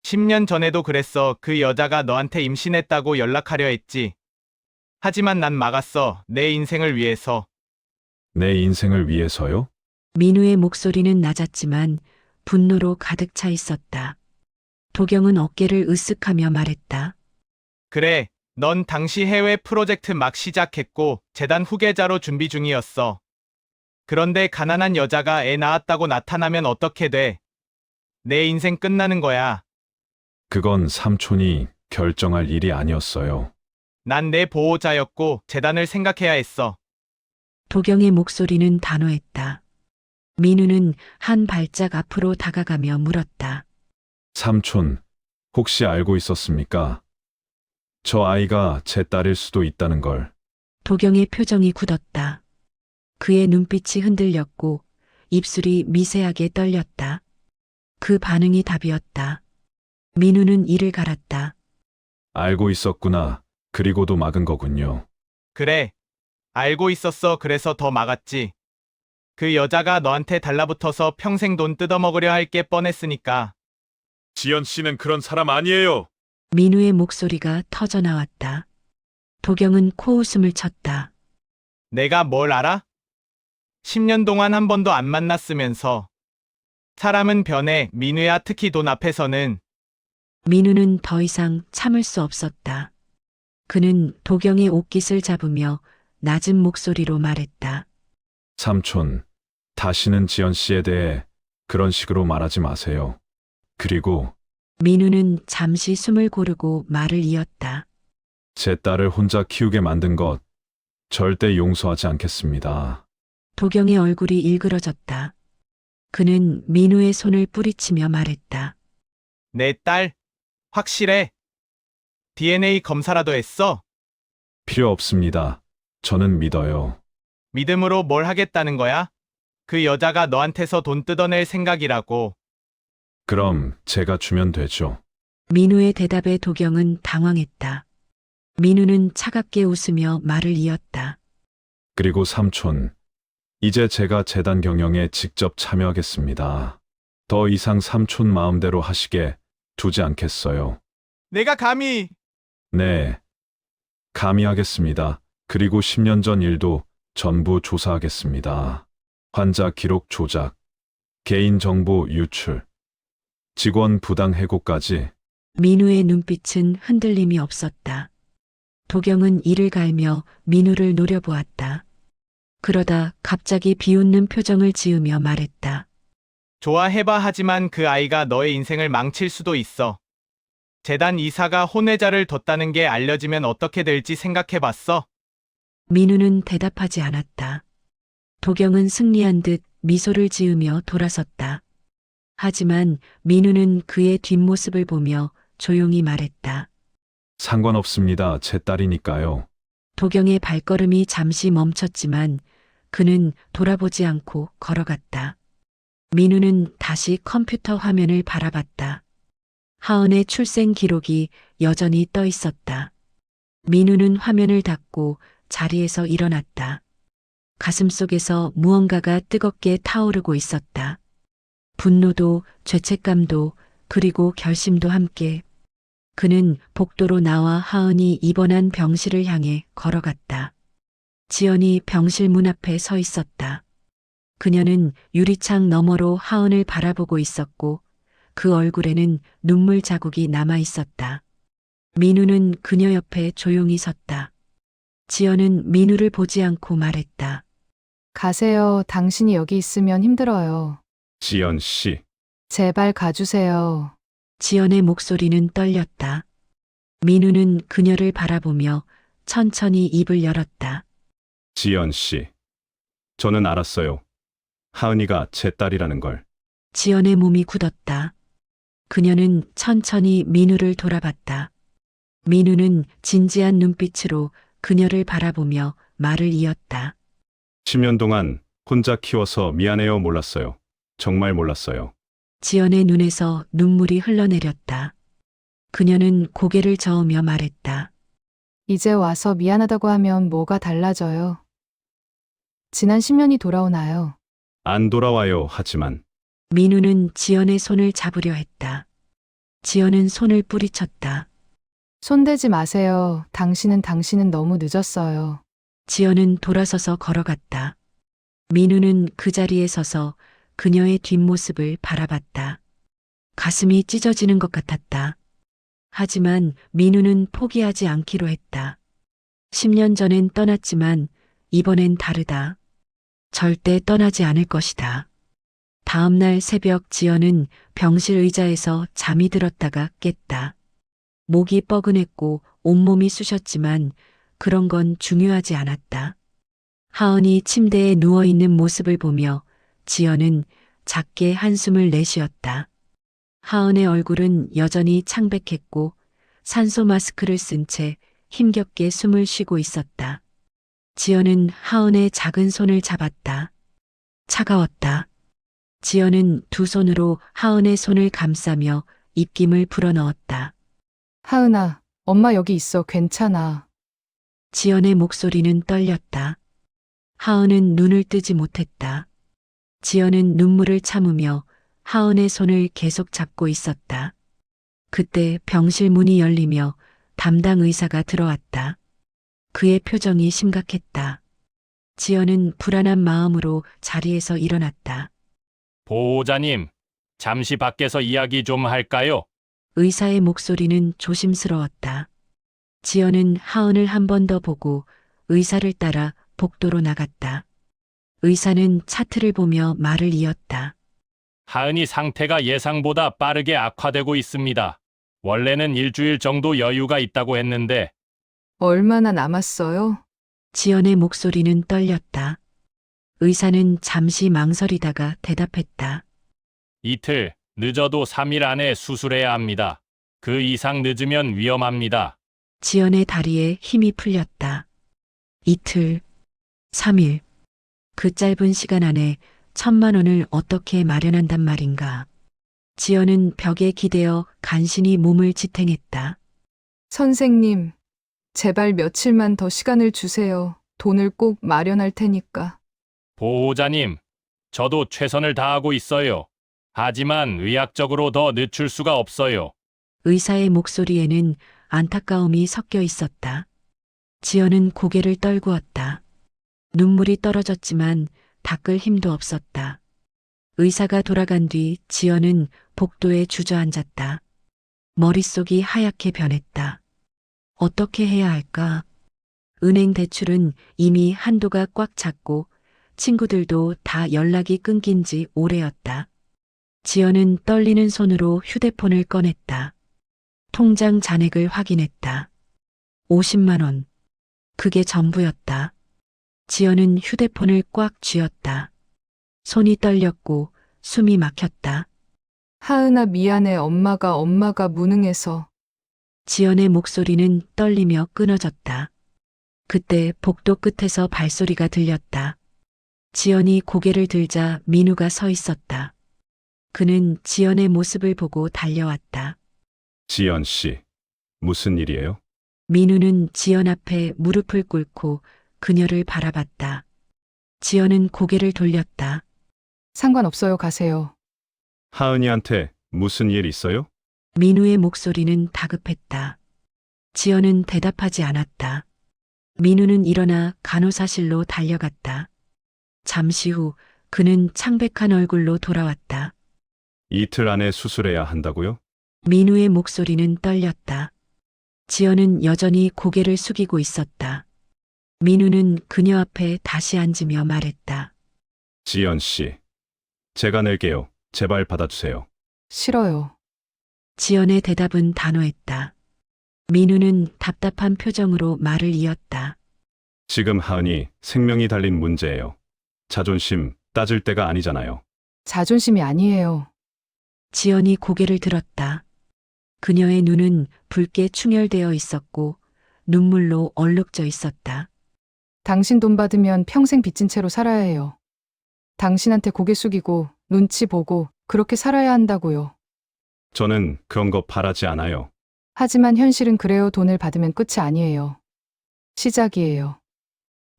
10년 전에도 그랬어. 그 여자가 너한테 임신했다고 연락하려 했지. 하지만 난 막았어. 내 인생을 위해서. 내 인생을 위해서요? 민우의 목소리는 낮았지만 분노로 가득 차 있었다. 도경은 어깨를 으쓱하며 말했다. 그래, 넌 당시 해외 프로젝트 막 시작했고 재단 후계자로 준비 중이었어. 그런데 가난한 여자가 애 낳았다고 나타나면 어떻게 돼? 내 인생 끝나는 거야. 그건 삼촌이 결정할 일이 아니었어요. 난 내 보호자였고 재단을 생각해야 했어. 도경의 목소리는 단호했다. 민우는 한 발짝 앞으로 다가가며 물었다. 삼촌, 혹시 알고 있었습니까? 저 아이가 제 딸일 수도 있다는 걸. 도경의 표정이 굳었다. 그의 눈빛이 흔들렸고 입술이 미세하게 떨렸다. 그 반응이 답이었다. 민우는 이를 갈았다. 알고 있었구나. 그리고도 막은 거군요. 그래, 알고 있었어. 그래서 더 막았지. 그 여자가 너한테 달라붙어서 평생 돈 뜯어먹으려 할 게 뻔했으니까. 지연 씨는 그런 사람 아니에요. 민우의 목소리가 터져 나왔다. 도경은 코웃음을 쳤다. 내가 뭘 알아? 10년 동안 한 번도 안 만났으면서. 사람은 변해. 민우야, 특히 돈 앞에서는. 민우는 더 이상 참을 수 없었다. 그는 도경의 옷깃을 잡으며 낮은 목소리로 말했다. 삼촌, 다시는 지연 씨에 대해 그런 식으로 말하지 마세요. 그리고 민우는 잠시 숨을 고르고 말을 이었다. 제 딸을 혼자 키우게 만든 것 절대 용서하지 않겠습니다. 도경의 얼굴이 일그러졌다. 그는 민우의 손을 뿌리치며 말했다. 내 딸? 확실해? DNA 검사라도 했어? 필요 없습니다. 저는 믿어요. 믿음으로 뭘 하겠다는 거야? 그 여자가 너한테서 돈 뜯어낼 생각이라고. 그럼 제가 주면 되죠. 민우의 대답에 도경은 당황했다. 민우는 차갑게 웃으며 말을 이었다. 그리고 삼촌, 이제 제가 재단 경영에 직접 참여하겠습니다. 더 이상 삼촌 마음대로 하시게 두지 않겠어요. 내가 감히... 네. 감히 하겠습니다. 그리고 10년 전 일도 전부 조사하겠습니다. 환자 기록 조작, 개인정보 유출, 직원 부당 해고까지. 민우의 눈빛은 흔들림이 없었다. 도경은 이를 갈며 민우를 노려보았다. 그러다 갑자기 비웃는 표정을 지으며 말했다. 좋아해봐. 하지만 그 아이가 너의 인생을 망칠 수도 있어. 재단 이사가 혼외자를 뒀다는 게 알려지면 어떻게 될지 생각해봤어? 민우는 대답하지 않았다. 도경은 승리한 듯 미소를 지으며 돌아섰다. 하지만 민우는 그의 뒷모습을 보며 조용히 말했다. 상관없습니다. 제 딸이니까요. 도경의 발걸음이 잠시 멈췄지만 그는 돌아보지 않고 걸어갔다. 민우는 다시 컴퓨터 화면을 바라봤다. 하은의 출생 기록이 여전히 떠 있었다. 민우는 화면을 닫고 자리에서 일어났다. 가슴속에서 무언가가 뜨겁게 타오르고 있었다. 분노도 죄책감도 그리고 결심도 함께. 그는 복도로 나와 하은이 입원한 병실을 향해 걸어갔다. 지연이 병실 문 앞에 서 있었다. 그녀는 유리창 너머로 하은을 바라보고 있었고 그 얼굴에는 눈물 자국이 남아 있었다. 민우는 그녀 옆에 조용히 섰다. 지연은 민우를 보지 않고 말했다. 가세요. 당신이 여기 있으면 힘들어요. 지연 씨, 제발 가주세요. 지연의 목소리는 떨렸다. 민우는 그녀를 바라보며 천천히 입을 열었다. 지연 씨. 저는 알았어요. 하은이가 제 딸이라는 걸. 지연의 몸이 굳었다. 그녀는 천천히 민우를 돌아봤다. 민우는 진지한 눈빛으로 그녀를 바라보며 말을 이었다. 10년 동안 혼자 키워서 미안해요. 몰랐어요. 정말 몰랐어요. 지연의 눈에서 눈물이 흘러내렸다. 그녀는 고개를 저으며 말했다. 이제 와서 미안하다고 하면 뭐가 달라져요? 지난 10년이 돌아오나요? 안 돌아와요. 하지만 민우는 지연의 손을 잡으려 했다. 지연은 손을 뿌리쳤다. 손대지 마세요. 당신은 너무 늦었어요. 지연은 돌아서서 걸어갔다. 민우는 그 자리에 서서 그녀의 뒷모습을 바라봤다. 가슴이 찢어지는 것 같았다. 하지만 민우는 포기하지 않기로 했다. 10년 전엔 떠났지만 이번엔 다르다. 절대 떠나지 않을 것이다. 다음 날 새벽 지연은 병실 의자에서 잠이 들었다가 깼다. 목이 뻐근했고 온몸이 쑤셨지만 그런 건 중요하지 않았다. 하은이 침대에 누워있는 모습을 보며 지연은 작게 한숨을 내쉬었다. 하은의 얼굴은 여전히 창백했고 산소 마스크를 쓴 채 힘겹게 숨을 쉬고 있었다. 지연은 하은의 작은 손을 잡았다. 차가웠다. 지연은 두 손으로 하은의 손을 감싸며 입김을 불어넣었다. 하은아, 엄마 여기 있어. 괜찮아. 지연의 목소리는 떨렸다. 하은은 눈을 뜨지 못했다. 지연은 눈물을 참으며 하은의 손을 계속 잡고 있었다. 그때 병실 문이 열리며 담당 의사가 들어왔다. 그의 표정이 심각했다. 지연은 불안한 마음으로 자리에서 일어났다. 보호자님, 잠시 밖에서 이야기 좀 할까요? 의사의 목소리는 조심스러웠다. 지연은 하은을 한 번 더 보고 의사를 따라 복도로 나갔다. 의사는 차트를 보며 말을 이었다. 하은이 상태가 예상보다 빠르게 악화되고 있습니다. 원래는 일주일 정도 여유가 있다고 했는데 얼마나 남았어요? 지연의 목소리는 떨렸다. 의사는 잠시 망설이다가 대답했다. 이틀, 늦어도 3일 안에 수술해야 합니다. 그 이상 늦으면 위험합니다. 지연의 다리에 힘이 풀렸다. 이틀, 3일. 그 짧은 시간 안에 1,000만 원을 어떻게 마련한단 말인가. 지연은 벽에 기대어 간신히 몸을 지탱했다. 선생님, 제발 며칠만 더 시간을 주세요. 돈을 꼭 마련할 테니까. 보호자님, 저도 최선을 다하고 있어요. 하지만 의학적으로 더 늦출 수가 없어요. 의사의 목소리에는 안타까움이 섞여 있었다. 지연은 고개를 떨구었다. 눈물이 떨어졌지만 닦을 힘도 없었다. 의사가 돌아간 뒤 지연은 복도에 주저앉았다. 머릿속이 하얗게 변했다. 어떻게 해야 할까? 은행 대출은 이미 한도가 꽉 찼고 친구들도 다 연락이 끊긴 지 오래였다. 지연은 떨리는 손으로 휴대폰을 꺼냈다. 통장 잔액을 확인했다. 50만 원. 그게 전부였다. 지연은 휴대폰을 꽉 쥐었다. 손이 떨렸고 숨이 막혔다. 하은아, 미안해. 엄마가 무능해서. 지연의 목소리는 떨리며 끊어졌다. 그때 복도 끝에서 발소리가 들렸다. 지연이 고개를 들자 민우가 서 있었다. 그는 지연의 모습을 보고 달려왔다. 지연 씨, 무슨 일이에요? 민우는 지연 앞에 무릎을 꿇고 그녀를 바라봤다. 지연은 고개를 돌렸다. 상관없어요. 가세요. 하은이한테 무슨 일 있어요? 민우의 목소리는 다급했다. 지연은 대답하지 않았다. 민우는 일어나 간호사실로 달려갔다. 잠시 후 그는 창백한 얼굴로 돌아왔다. 이틀 안에 수술해야 한다고요? 민우의 목소리는 떨렸다. 지연은 여전히 고개를 숙이고 있었다. 민우는 그녀 앞에 다시 앉으며 말했다. 지연 씨, 제가 낼게요. 제발 받아주세요. 싫어요. 지연의 대답은 단호했다. 민우는 답답한 표정으로 말을 이었다. 지금 하은이 생명이 달린 문제예요. 자존심 따질 때가 아니잖아요. 자존심이 아니에요. 지연이 고개를 들었다. 그녀의 눈은 붉게 충혈되어 있었고 눈물로 얼룩져 있었다. 당신 돈 받으면 평생 빚진 채로 살아야 해요. 당신한테 고개 숙이고 눈치 보고 그렇게 살아야 한다고요. 저는 그런 거 바라지 않아요. 하지만 현실은 그래요. 돈을 받으면 끝이 아니에요. 시작이에요.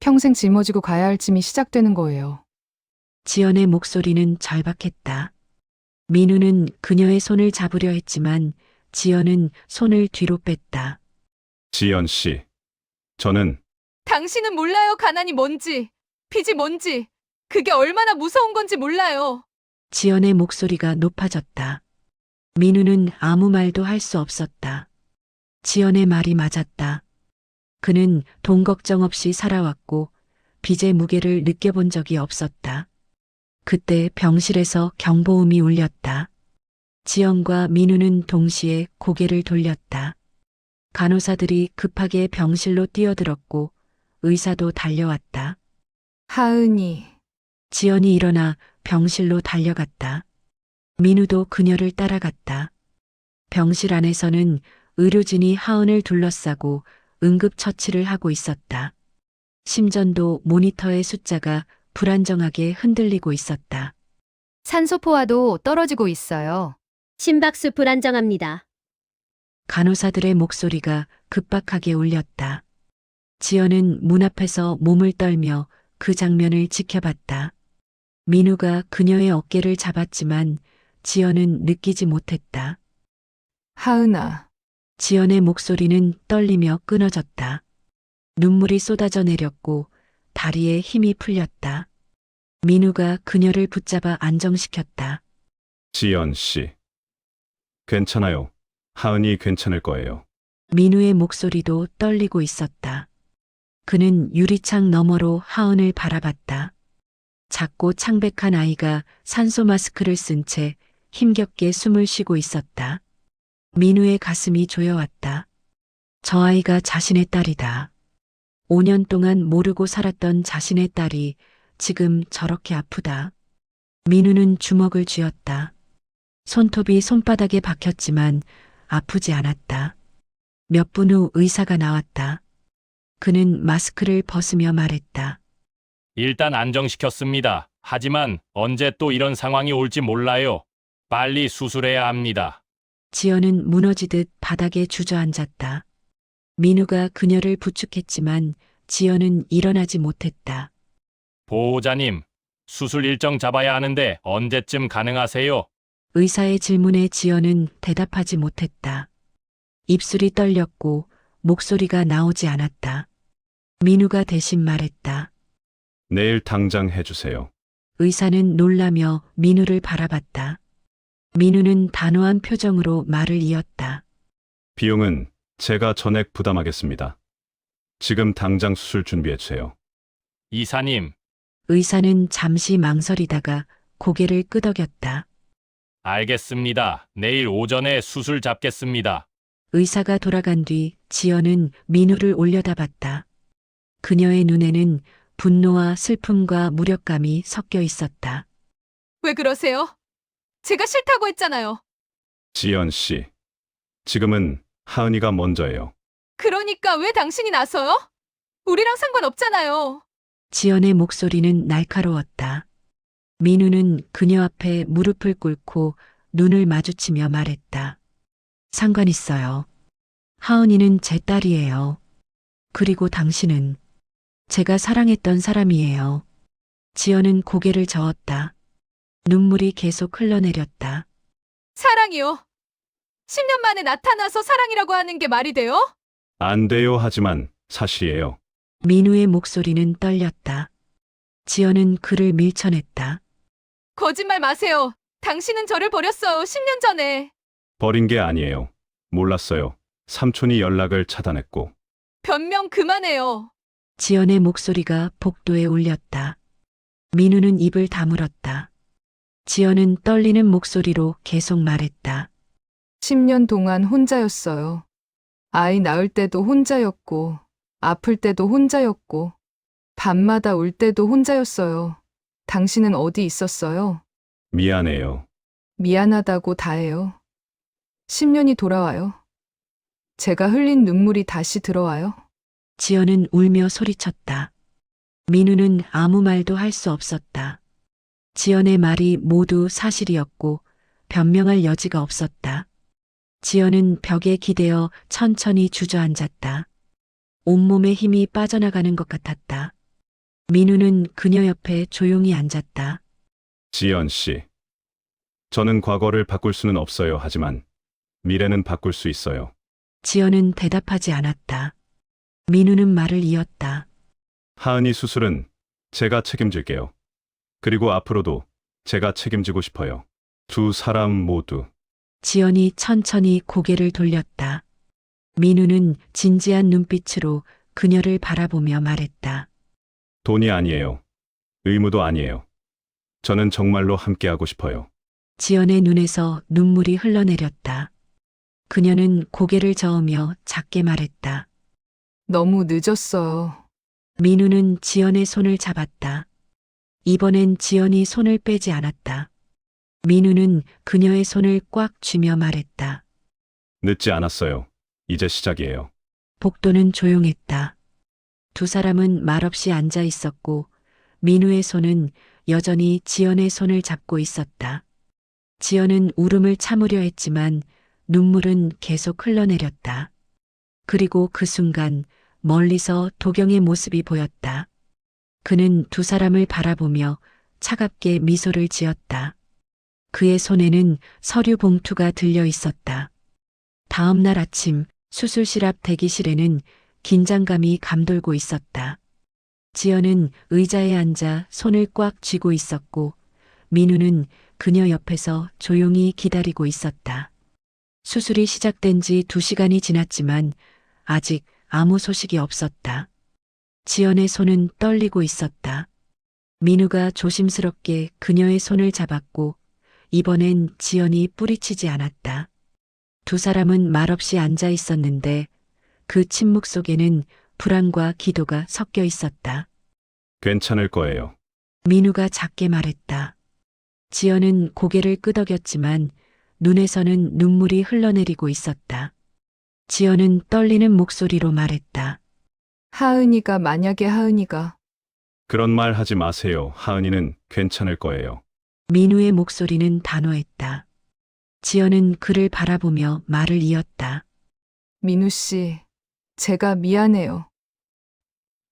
평생 짊어지고 가야 할 짐이 시작되는 거예요. 지연의 목소리는 절박했다. 민우는 그녀의 손을 잡으려 했지만 지연은 손을 뒤로 뺐다. 지연 씨, 저는 당신은 몰라요. 가난이 뭔지, 빚이 뭔지, 그게 얼마나 무서운 건지 몰라요. 지연의 목소리가 높아졌다. 민우는 아무 말도 할 수 없었다. 지연의 말이 맞았다. 그는 돈 걱정 없이 살아왔고 빚의 무게를 느껴본 적이 없었다. 그때 병실에서 경보음이 울렸다. 지연과 민우는 동시에 고개를 돌렸다. 간호사들이 급하게 병실로 뛰어들었고 의사도 달려왔다. 하은이. 지연이 일어나 병실로 달려갔다. 민우도 그녀를 따라갔다. 병실 안에서는 의료진이 하은을 둘러싸고 응급처치를 하고 있었다. 심전도 모니터의 숫자가 불안정하게 흔들리고 있었다. 산소포화도 떨어지고 있어요. 심박수 불안정합니다. 간호사들의 목소리가 급박하게 울렸다. 지연은 문 앞에서 몸을 떨며 그 장면을 지켜봤다. 민우가 그녀의 어깨를 잡았지만 지연은 느끼지 못했다. 하은아. 지연의 목소리는 떨리며 끊어졌다. 눈물이 쏟아져 내렸고 다리에 힘이 풀렸다. 민우가 그녀를 붙잡아 안정시켰다. 지연 씨, 괜찮아요. 하은이 괜찮을 거예요. 민우의 목소리도 떨리고 있었다. 그는 유리창 너머로 하은을 바라봤다. 작고 창백한 아이가 산소 마스크를 쓴 채 힘겹게 숨을 쉬고 있었다. 민우의 가슴이 조여왔다. 저 아이가 자신의 딸이다. 5년 동안 모르고 살았던 자신의 딸이 지금 저렇게 아프다. 민우는 주먹을 쥐었다. 손톱이 손바닥에 박혔지만 아프지 않았다. 몇 분 후 의사가 나왔다. 그는 마스크를 벗으며 말했다. 일단 안정시켰습니다. 하지만 언제 또 이런 상황이 올지 몰라요. 빨리 수술해야 합니다. 지연은 무너지듯 바닥에 주저앉았다. 민우가 그녀를 부축했지만 지연은 일어나지 못했다. 보호자님, 수술 일정 잡아야 하는데 언제쯤 가능하세요? 의사의 질문에 지연은 대답하지 못했다. 입술이 떨렸고 목소리가 나오지 않았다. 민우가 대신 말했다. 내일 당장 해주세요. 의사는 놀라며 민우를 바라봤다. 민우는 단호한 표정으로 말을 이었다. 비용은 제가 전액 부담하겠습니다. 지금 당장 수술 준비해주세요. 이사님, 의사는 잠시 망설이다가 고개를 끄덕였다. 알겠습니다. 내일 오전에 수술 잡겠습니다. 의사가 돌아간 뒤 지연은 민우를 올려다봤다. 그녀의 눈에는 분노와 슬픔과 무력감이 섞여 있었다. 왜 그러세요? 제가 싫다고 했잖아요. 지연 씨, 지금은 하은이가 먼저예요. 그러니까 왜 당신이 나서요? 우리랑 상관없잖아요. 지연의 목소리는 날카로웠다. 민우는 그녀 앞에 무릎을 꿇고 눈을 마주치며 말했다. 상관 있어요. 하은이는 제 딸이에요. 그리고 당신은 제가 사랑했던 사람이에요. 지연은 고개를 저었다. 눈물이 계속 흘러내렸다. 사랑이요. 10년 만에 나타나서 사랑이라고 하는 게 말이 돼요? 안 돼요 하지만 사실이에요. 민우의 목소리는 떨렸다. 지연은 그를 밀쳐냈다. 거짓말 마세요. 당신은 저를 버렸어요. 10년 전에. 버린 게 아니에요. 몰랐어요. 삼촌이 연락을 차단했고. 변명 그만해요. 지연의 목소리가 복도에 울렸다. 민우는 입을 다물었다. 지연은 떨리는 목소리로 계속 말했다. 10년 동안 혼자였어요. 아이 낳을 때도 혼자였고, 아플 때도 혼자였고, 밤마다 울 때도 혼자였어요. 당신은 어디 있었어요? 미안해요. 미안하다고 다 해요. 10년이 돌아와요. 제가 흘린 눈물이 다시 들어와요. 지연은 울며 소리쳤다. 민우는 아무 말도 할 수 없었다. 지연의 말이 모두 사실이었고 변명할 여지가 없었다. 지연은 벽에 기대어 천천히 주저앉았다. 온몸에 힘이 빠져나가는 것 같았다. 민우는 그녀 옆에 조용히 앉았다. 지연 씨. 저는 과거를 바꿀 수는 없어요. 하지만 미래는 바꿀 수 있어요. 지연은 대답하지 않았다. 민우는 말을 이었다. 하은이 수술은 제가 책임질게요. 그리고 앞으로도 제가 책임지고 싶어요. 두 사람 모두. 지연이 천천히 고개를 돌렸다. 민우는 진지한 눈빛으로 그녀를 바라보며 말했다. 돈이 아니에요. 의무도 아니에요. 저는 정말로 함께하고 싶어요. 지연의 눈에서 눈물이 흘러내렸다. 그녀는 고개를 저으며 작게 말했다. 너무 늦었어요. 민우는 지연의 손을 잡았다. 이번엔 지연이 손을 빼지 않았다. 민우는 그녀의 손을 꽉 쥐며 말했다. 늦지 않았어요. 이제 시작이에요. 복도는 조용했다. 두 사람은 말없이 앉아 있었고 민우의 손은 여전히 지연의 손을 잡고 있었다. 지연은 울음을 참으려 했지만 눈물은 계속 흘러내렸다. 그리고 그 순간 멀리서 도경의 모습이 보였다. 그는 두 사람을 바라보며 차갑게 미소를 지었다. 그의 손에는 서류 봉투가 들려 있었다. 다음 날 아침 수술실 앞 대기실에는 긴장감이 감돌고 있었다. 지연은 의자에 앉아 손을 꽉 쥐고 있었고 민우는 그녀 옆에서 조용히 기다리고 있었다. 수술이 시작된 지 2시간이 지났지만 아직 아무 소식이 없었다. 지연의 손은 떨리고 있었다. 민우가 조심스럽게 그녀의 손을 잡았고 이번엔 지연이 뿌리치지 않았다. 두 사람은 말없이 앉아 있었는데 그 침묵 속에는 불안과 기도가 섞여 있었다. 괜찮을 거예요. 민우가 작게 말했다. 지연은 고개를 끄덕였지만 눈에서는 눈물이 흘러내리고 있었다. 지연은 떨리는 목소리로 말했다. 하은이가 만약에 하은이가 그런 말 하지 마세요. 하은이는 괜찮을 거예요. 민우의 목소리는 단호했다. 지연은 그를 바라보며 말을 이었다. 민우 씨, 제가 미안해요.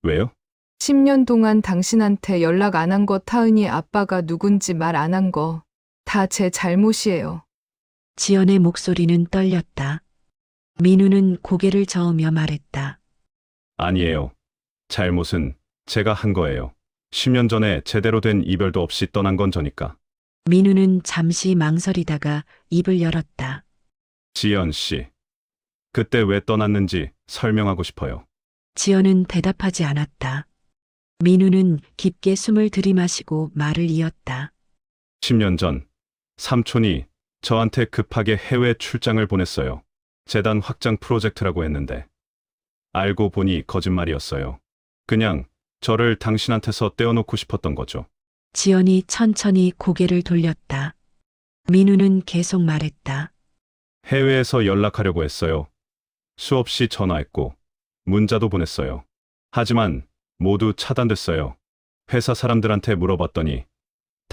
왜요? 10년 동안 당신한테 연락 안 한 거 하은이 아빠가 누군지 말 안 한 거 다 제 잘못이에요. 지연의 목소리는 떨렸다. 민우는 고개를 저으며 말했다. 아니에요. 잘못은 제가 한 거예요. 10년 전에 제대로 된 이별도 없이 떠난 건 저니까. 민우는 잠시 망설이다가 입을 열었다. 지연 씨. 그때 왜 떠났는지 설명하고 싶어요. 지연은 대답하지 않았다. 민우는 깊게 숨을 들이마시고 말을 이었다. 10년 전 삼촌이 저한테 급하게 해외 출장을 보냈어요. 재단 확장 프로젝트라고 했는데 알고 보니 거짓말이었어요. 그냥 저를 당신한테서 떼어놓고 싶었던 거죠. 지연이 천천히 고개를 돌렸다. 민우는 계속 말했다. 해외에서 연락하려고 했어요. 수없이 전화했고 문자도 보냈어요. 하지만 모두 차단됐어요. 회사 사람들한테 물어봤더니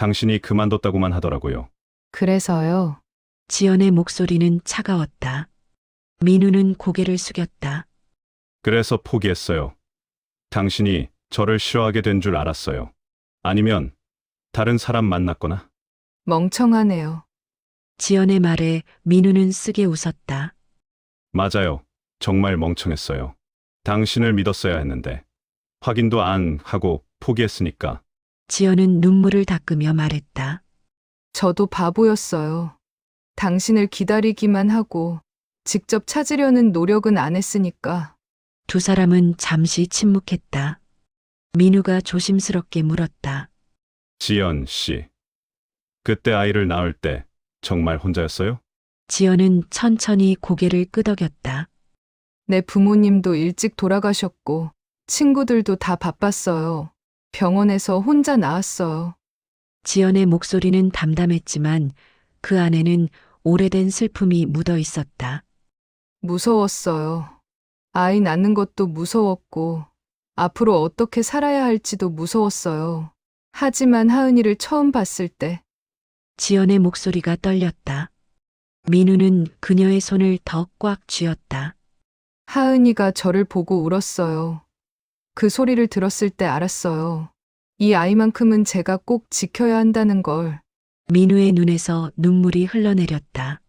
당신이 그만뒀다고만 하더라고요. 그래서요. 지연의 목소리는 차가웠다. 민우는 고개를 숙였다. 그래서 포기했어요. 당신이 저를 싫어하게 된 줄 알았어요. 아니면 다른 사람 만났거나. 멍청하네요. 지연의 말에 민우는 쓰게 웃었다. 맞아요. 정말 멍청했어요. 당신을 믿었어야 했는데. 확인도 안 하고 포기했으니까. 지연은 눈물을 닦으며 말했다. 저도 바보였어요. 당신을 기다리기만 하고 직접 찾으려는 노력은 안 했으니까. 두 사람은 잠시 침묵했다. 민우가 조심스럽게 물었다. 지연 씨. 그때 아이를 낳을 때 정말 혼자였어요? 지연은 천천히 고개를 끄덕였다. 내 부모님도 일찍 돌아가셨고 친구들도 다 바빴어요. 병원에서 혼자 나왔어요. 지연의 목소리는 담담했지만 그 안에는 오래된 슬픔이 묻어 있었다. 무서웠어요. 아이 낳는 것도 무서웠고 앞으로 어떻게 살아야 할지도 무서웠어요. 하지만 하은이를 처음 봤을 때 지연의 목소리가 떨렸다. 민우는 그녀의 손을 더 꽉 쥐었다. 하은이가 저를 보고 울었어요. 그 소리를 들었을 때 알았어요. 이 아이만큼은 제가 꼭 지켜야 한다는 걸. 민우의 눈에서 눈물이 흘러내렸다.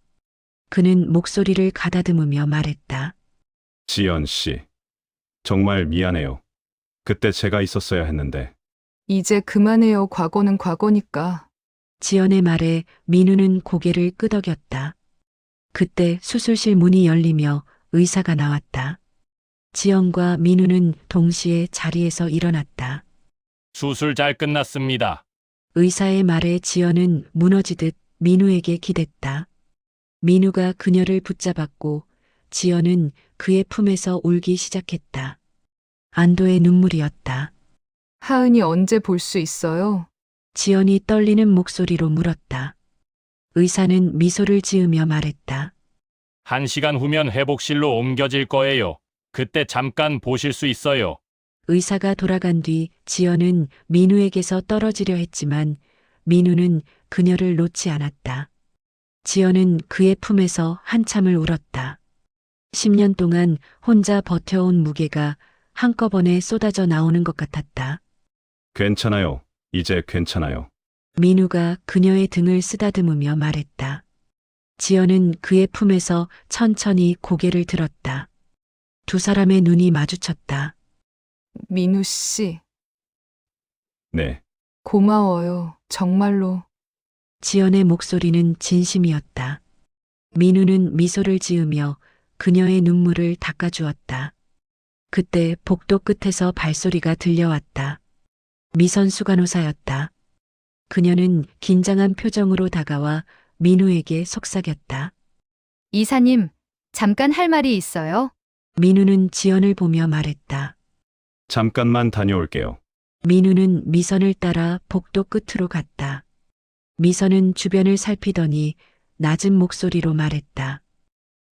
그는 목소리를 가다듬으며 말했다. 지연 씨. 정말 미안해요. 그때 제가 있었어야 했는데. 이제 그만해요. 과거는 과거니까. 지연의 말에 민우는 고개를 끄덕였다. 그때 수술실 문이 열리며 의사가 나왔다. 지연과 민우는 동시에 자리에서 일어났다. 수술 잘 끝났습니다. 의사의 말에 지연은 무너지듯 민우에게 기댔다. 민우가 그녀를 붙잡았고 지연은 그의 품에서 울기 시작했다. 안도의 눈물이었다. 하은이 언제 볼 수 있어요? 지연이 떨리는 목소리로 물었다. 의사는 미소를 지으며 말했다. 1시간 후면 회복실로 옮겨질 거예요. 그때 잠깐 보실 수 있어요. 의사가 돌아간 뒤 지연은 민우에게서 떨어지려 했지만 민우는 그녀를 놓지 않았다. 지연은 그의 품에서 한참을 울었다. 10년 동안 혼자 버텨온 무게가 한꺼번에 쏟아져 나오는 것 같았다. 괜찮아요. 이제 괜찮아요. 민우가 그녀의 등을 쓰다듬으며 말했다. 지연은 그의 품에서 천천히 고개를 들었다. 두 사람의 눈이 마주쳤다. 민우 씨, 네. 고마워요. 정말로. 지연의 목소리는 진심이었다. 민우는 미소를 지으며 그녀의 눈물을 닦아주었다. 그때 복도 끝에서 발소리가 들려왔다. 미선수 간호사였다. 그녀는 긴장한 표정으로 다가와 민우에게 속삭였다. 이사님, 잠깐 할 말이 있어요. 민우는 지연을 보며 말했다. 잠깐만 다녀올게요. 민우는 미선을 따라 복도 끝으로 갔다. 미선은 주변을 살피더니 낮은 목소리로 말했다.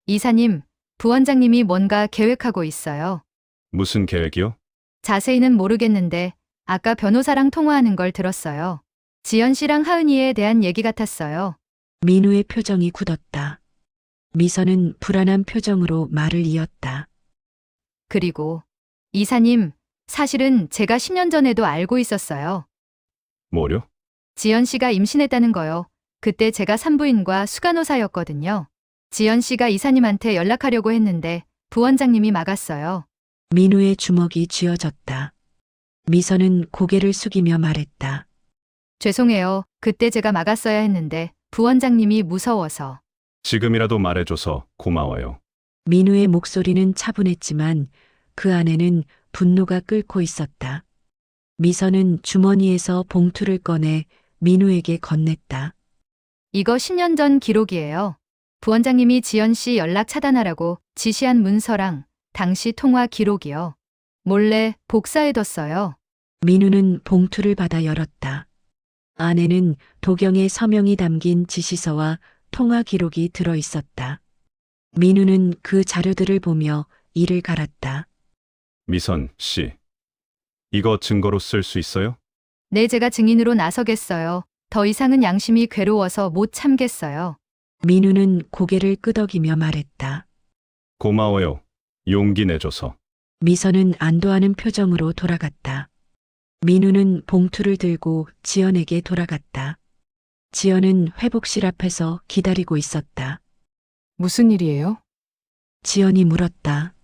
이사님, 부원장님이 뭔가 계획하고 있어요. 무슨 계획이요? 자세히는 모르겠는데 아까 변호사랑 통화하는 걸 들었어요. 지연 씨랑 하은이에 대한 얘기 같았어요. 민우의 표정이 굳었다. 미선은 불안한 표정으로 말을 이었다. 그리고 이사님, 사실은 제가 10년 전에도 알고 있었어요. 뭐요? 지연 씨가 임신했다는 거요. 그때 제가 산부인과 수간호사였거든요. 지연 씨가 이사님한테 연락하려고 했는데 부원장님이 막았어요. 민우의 주먹이 쥐어졌다. 미선은 고개를 숙이며 말했다. 죄송해요. 그때 제가 막았어야 했는데 부원장님이 무서워서. 지금이라도 말해줘서 고마워요. 민우의 목소리는 차분했지만 그 안에는 분노가 끓고 있었다. 미선은 주머니에서 봉투를 꺼내 민우에게 건넸다. 이거 10년 전 기록이에요. 부원장님이 지연 씨 연락 차단하라고 지시한 문서랑 당시 통화 기록이요. 몰래 복사해뒀어요. 민우는 봉투를 받아 열었다. 안에는 도경의 서명이 담긴 지시서와 통화 기록이 들어 있었다. 민우는 그 자료들을 보며 이를 갈았다. 미선 씨. 이거 증거로 쓸 수 있어요? 네, 제가 증인으로 나서겠어요. 더 이상은 양심이 괴로워서 못 참겠어요. 민우는 고개를 끄덕이며 말했다. 고마워요. 용기 내줘서. 미선은 안도하는 표정으로 돌아갔다. 민우는 봉투를 들고 지연에게 돌아갔다. 지연은 회복실 앞에서 기다리고 있었다. 무슨 일이에요? 지연이 물었다.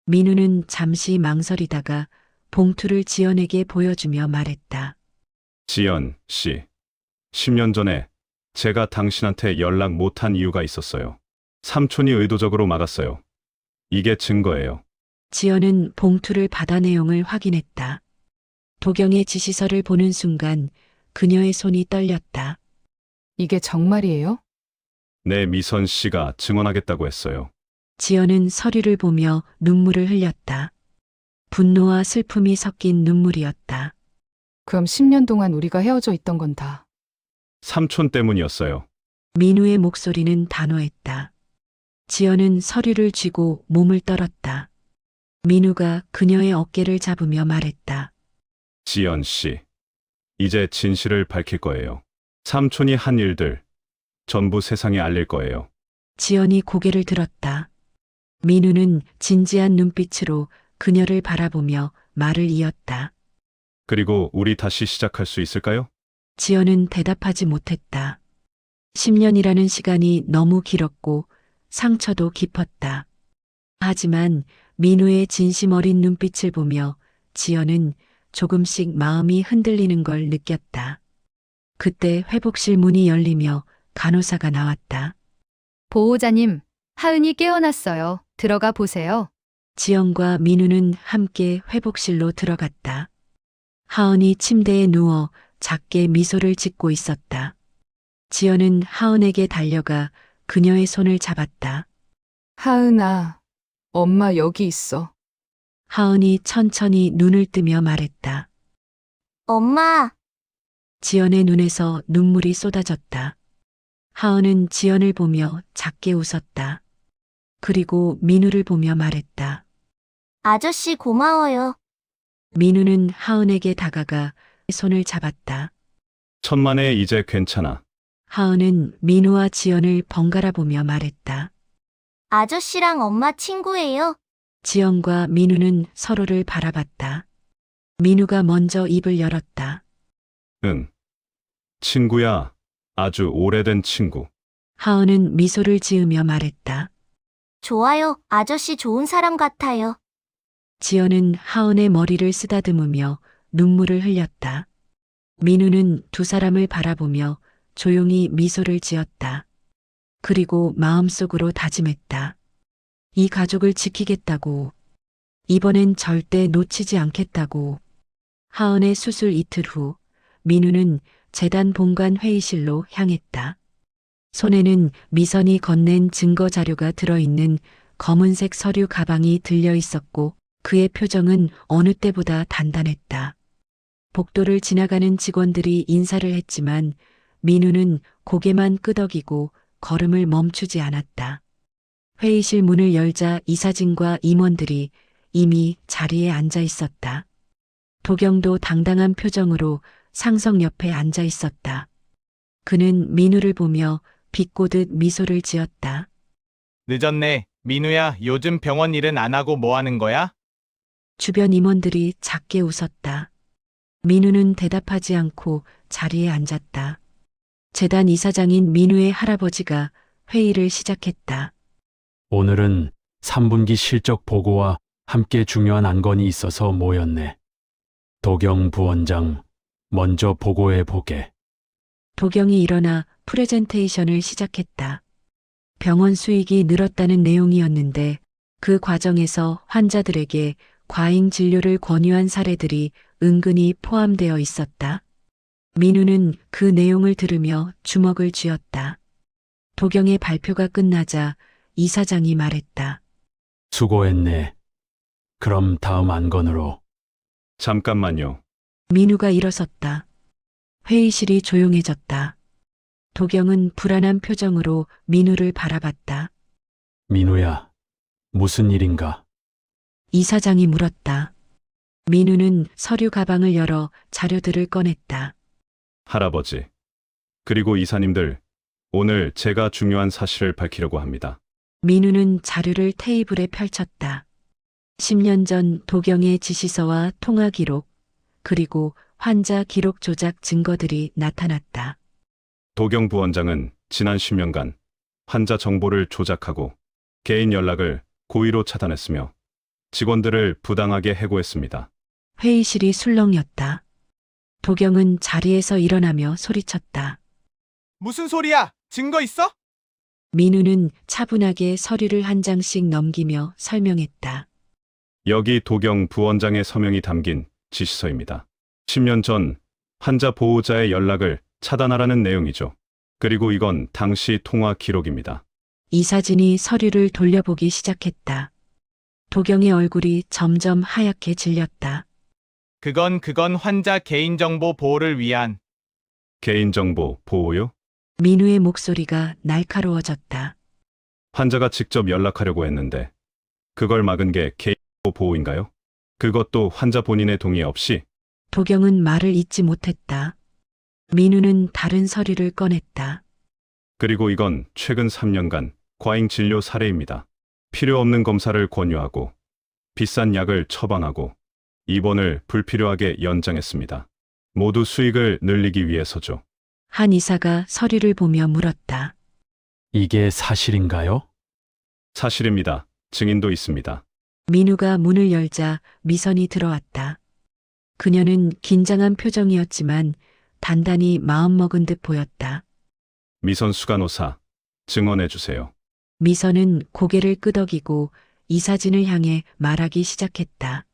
민우는 잠시 망설이다가 봉투를 지연에게 보여주며 말했다. 지연 씨. 10년 전에 제가 당신한테 연락 못한 이유가 있었어요. 삼촌이 의도적으로 막았어요. 이게 증거예요. 지연은 봉투를 받아 내용을 확인했다. 도경의 지시서를 보는 순간 그녀의 손이 떨렸다. 이게 정말이에요? 네, 미선 씨가 증언하겠다고 했어요. 지연은 서류를 보며 눈물을 흘렸다. 분노와 슬픔이 섞인 눈물이었다. 그럼 10년 동안 우리가 헤어져 있던 건 다. 삼촌 때문이었어요. 민우의 목소리는 단호했다. 지연은 서류를 쥐고 몸을 떨었다. 민우가 그녀의 어깨를 잡으며 말했다. 지연 씨. 이제 진실을 밝힐 거예요. 삼촌이 한 일들 전부 세상에 알릴 거예요. 지연이 고개를 들었다. 민우는 진지한 눈빛으로 그녀를 바라보며 말을 이었다. 그리고 우리 다시 시작할 수 있을까요? 지연은 대답하지 못했다. 10년이라는 시간이 너무 길었고 상처도 깊었다. 하지만 민우의 진심 어린 눈빛을 보며 지연은 조금씩 마음이 흔들리는 걸 느꼈다. 그때 회복실 문이 열리며 간호사가 나왔다. 보호자님, 하은이 깨어났어요. 들어가 보세요. 지연과 민우는 함께 회복실로 들어갔다. 하은이 침대에 누워 작게 미소를 짓고 있었다. 지연은 하은에게 달려가 그녀의 손을 잡았다. 하은아, 엄마 여기 있어. 하은이 천천히 눈을 뜨며 말했다. 엄마, 지연의 눈에서 눈물이 쏟아졌다. 하은은 지연을 보며 작게 웃었다. 그리고 민우를 보며 말했다. 아저씨 고마워요. 민우는 하은에게 다가가 손을 잡았다. 천만에 이제 괜찮아. 하은은 민우와 지연을 번갈아 보며 말했다. 아저씨랑 엄마 친구예요. 지연과 민우는 서로를 바라봤다. 민우가 먼저 입을 열었다. 응. 친구야. 아주 오래된 친구. 하은은 미소를 지으며 말했다. 좋아요. 아저씨 좋은 사람 같아요. 지연은 하은의 머리를 쓰다듬으며 눈물을 흘렸다. 민우는 두 사람을 바라보며 조용히 미소를 지었다. 그리고 마음속으로 다짐했다. 이 가족을 지키겠다고. 이번엔 절대 놓치지 않겠다고. 하은의 수술 이틀 후, 민우는 재단 본관 회의실로 향했다. 손에는 미선이 건넨 증거 자료가 들어있는 검은색 서류 가방이 들려 있었고 그의 표정은 어느 때보다 단단했다. 복도를 지나가는 직원들이 인사를 했지만 민우는 고개만 끄덕이고 걸음을 멈추지 않았다. 회의실 문을 열자 이사진과 임원들이 이미 자리에 앉아 있었다. 도경도 당당한 표정으로 상석 옆에 앉아 있었다. 그는 민우를 보며 비꼬듯 미소를 지었다. 늦었네. 민우야, 요즘 병원 일은 안 하고 뭐 하는 거야? 주변 임원들이 작게 웃었다. 민우는 대답하지 않고 자리에 앉았다. 재단 이사장인 민우의 할아버지가 회의를 시작했다. 오늘은 3분기 실적 보고와 함께 중요한 안건이 있어서 모였네. 도경 부원장, 먼저 보고해 보게. 도경이 일어나 프레젠테이션을 시작했다. 병원 수익이 늘었다는 내용이었는데 그 과정에서 환자들에게 과잉 진료를 권유한 사례들이 은근히 포함되어 있었다. 민우는 그 내용을 들으며 주먹을 쥐었다. 도경의 발표가 끝나자 이사장이 말했다. 수고했네. 그럼 다음 안건으로. 잠깐만요. 민우가 일어섰다. 회의실이 조용해졌다. 도경은 불안한 표정으로 민우를 바라봤다. 민우야, 무슨 일인가? 이사장이 물었다. 민우는 서류 가방을 열어 자료들을 꺼냈다. 할아버지. 그리고 이사님들, 오늘 제가 중요한 사실을 밝히려고 합니다. 민우는 자료를 테이블에 펼쳤다. 10년 전 도경의 지시서와 통화 기록, 그리고 환자 기록 조작 증거들이 나타났다. 도경 부원장은 지난 10년간 환자 정보를 조작하고 개인 연락을 고의로 차단했으며 직원들을 부당하게 해고했습니다. 회의실이 술렁였다. 도경은 자리에서 일어나며 소리쳤다. 무슨 소리야? 증거 있어? 민우는 차분하게 서류를 한 장씩 넘기며 설명했다. 여기 도경 부원장의 서명이 담긴 지시서입니다. 10년 전 환자 보호자의 연락을 차단하라는 내용이죠. 그리고 이건 당시 통화 기록입니다. 이사진이 서류를 돌려보기 시작했다. 도경의 얼굴이 점점 하얗게 질렸다. 그건 환자 개인정보 보호를 위한. 개인정보 보호요? 민우의 목소리가 날카로워졌다. 환자가 직접 연락하려고 했는데 그걸 막은 게 개인정보 보호인가요? 그것도 환자 본인의 동의 없이? 도경은 말을 잇지 못했다. 민우는 다른 서류를 꺼냈다. 그리고 이건 최근 3년간 과잉 진료 사례입니다. 필요 없는 검사를 권유하고 비싼 약을 처방하고 입원을 불필요하게 연장했습니다. 모두 수익을 늘리기 위해서죠. 한 이사가 서류를 보며 물었다. 이게 사실인가요? 사실입니다. 증인도 있습니다. 민우가 문을 열자 미선이 들어왔다. 그녀는 긴장한 표정이었지만 단단히 마음먹은 듯 보였다. 미선 수간호사, 증언해 주세요. 미선은 고개를 끄덕이고 이사진을 향해 말하기 시작했다.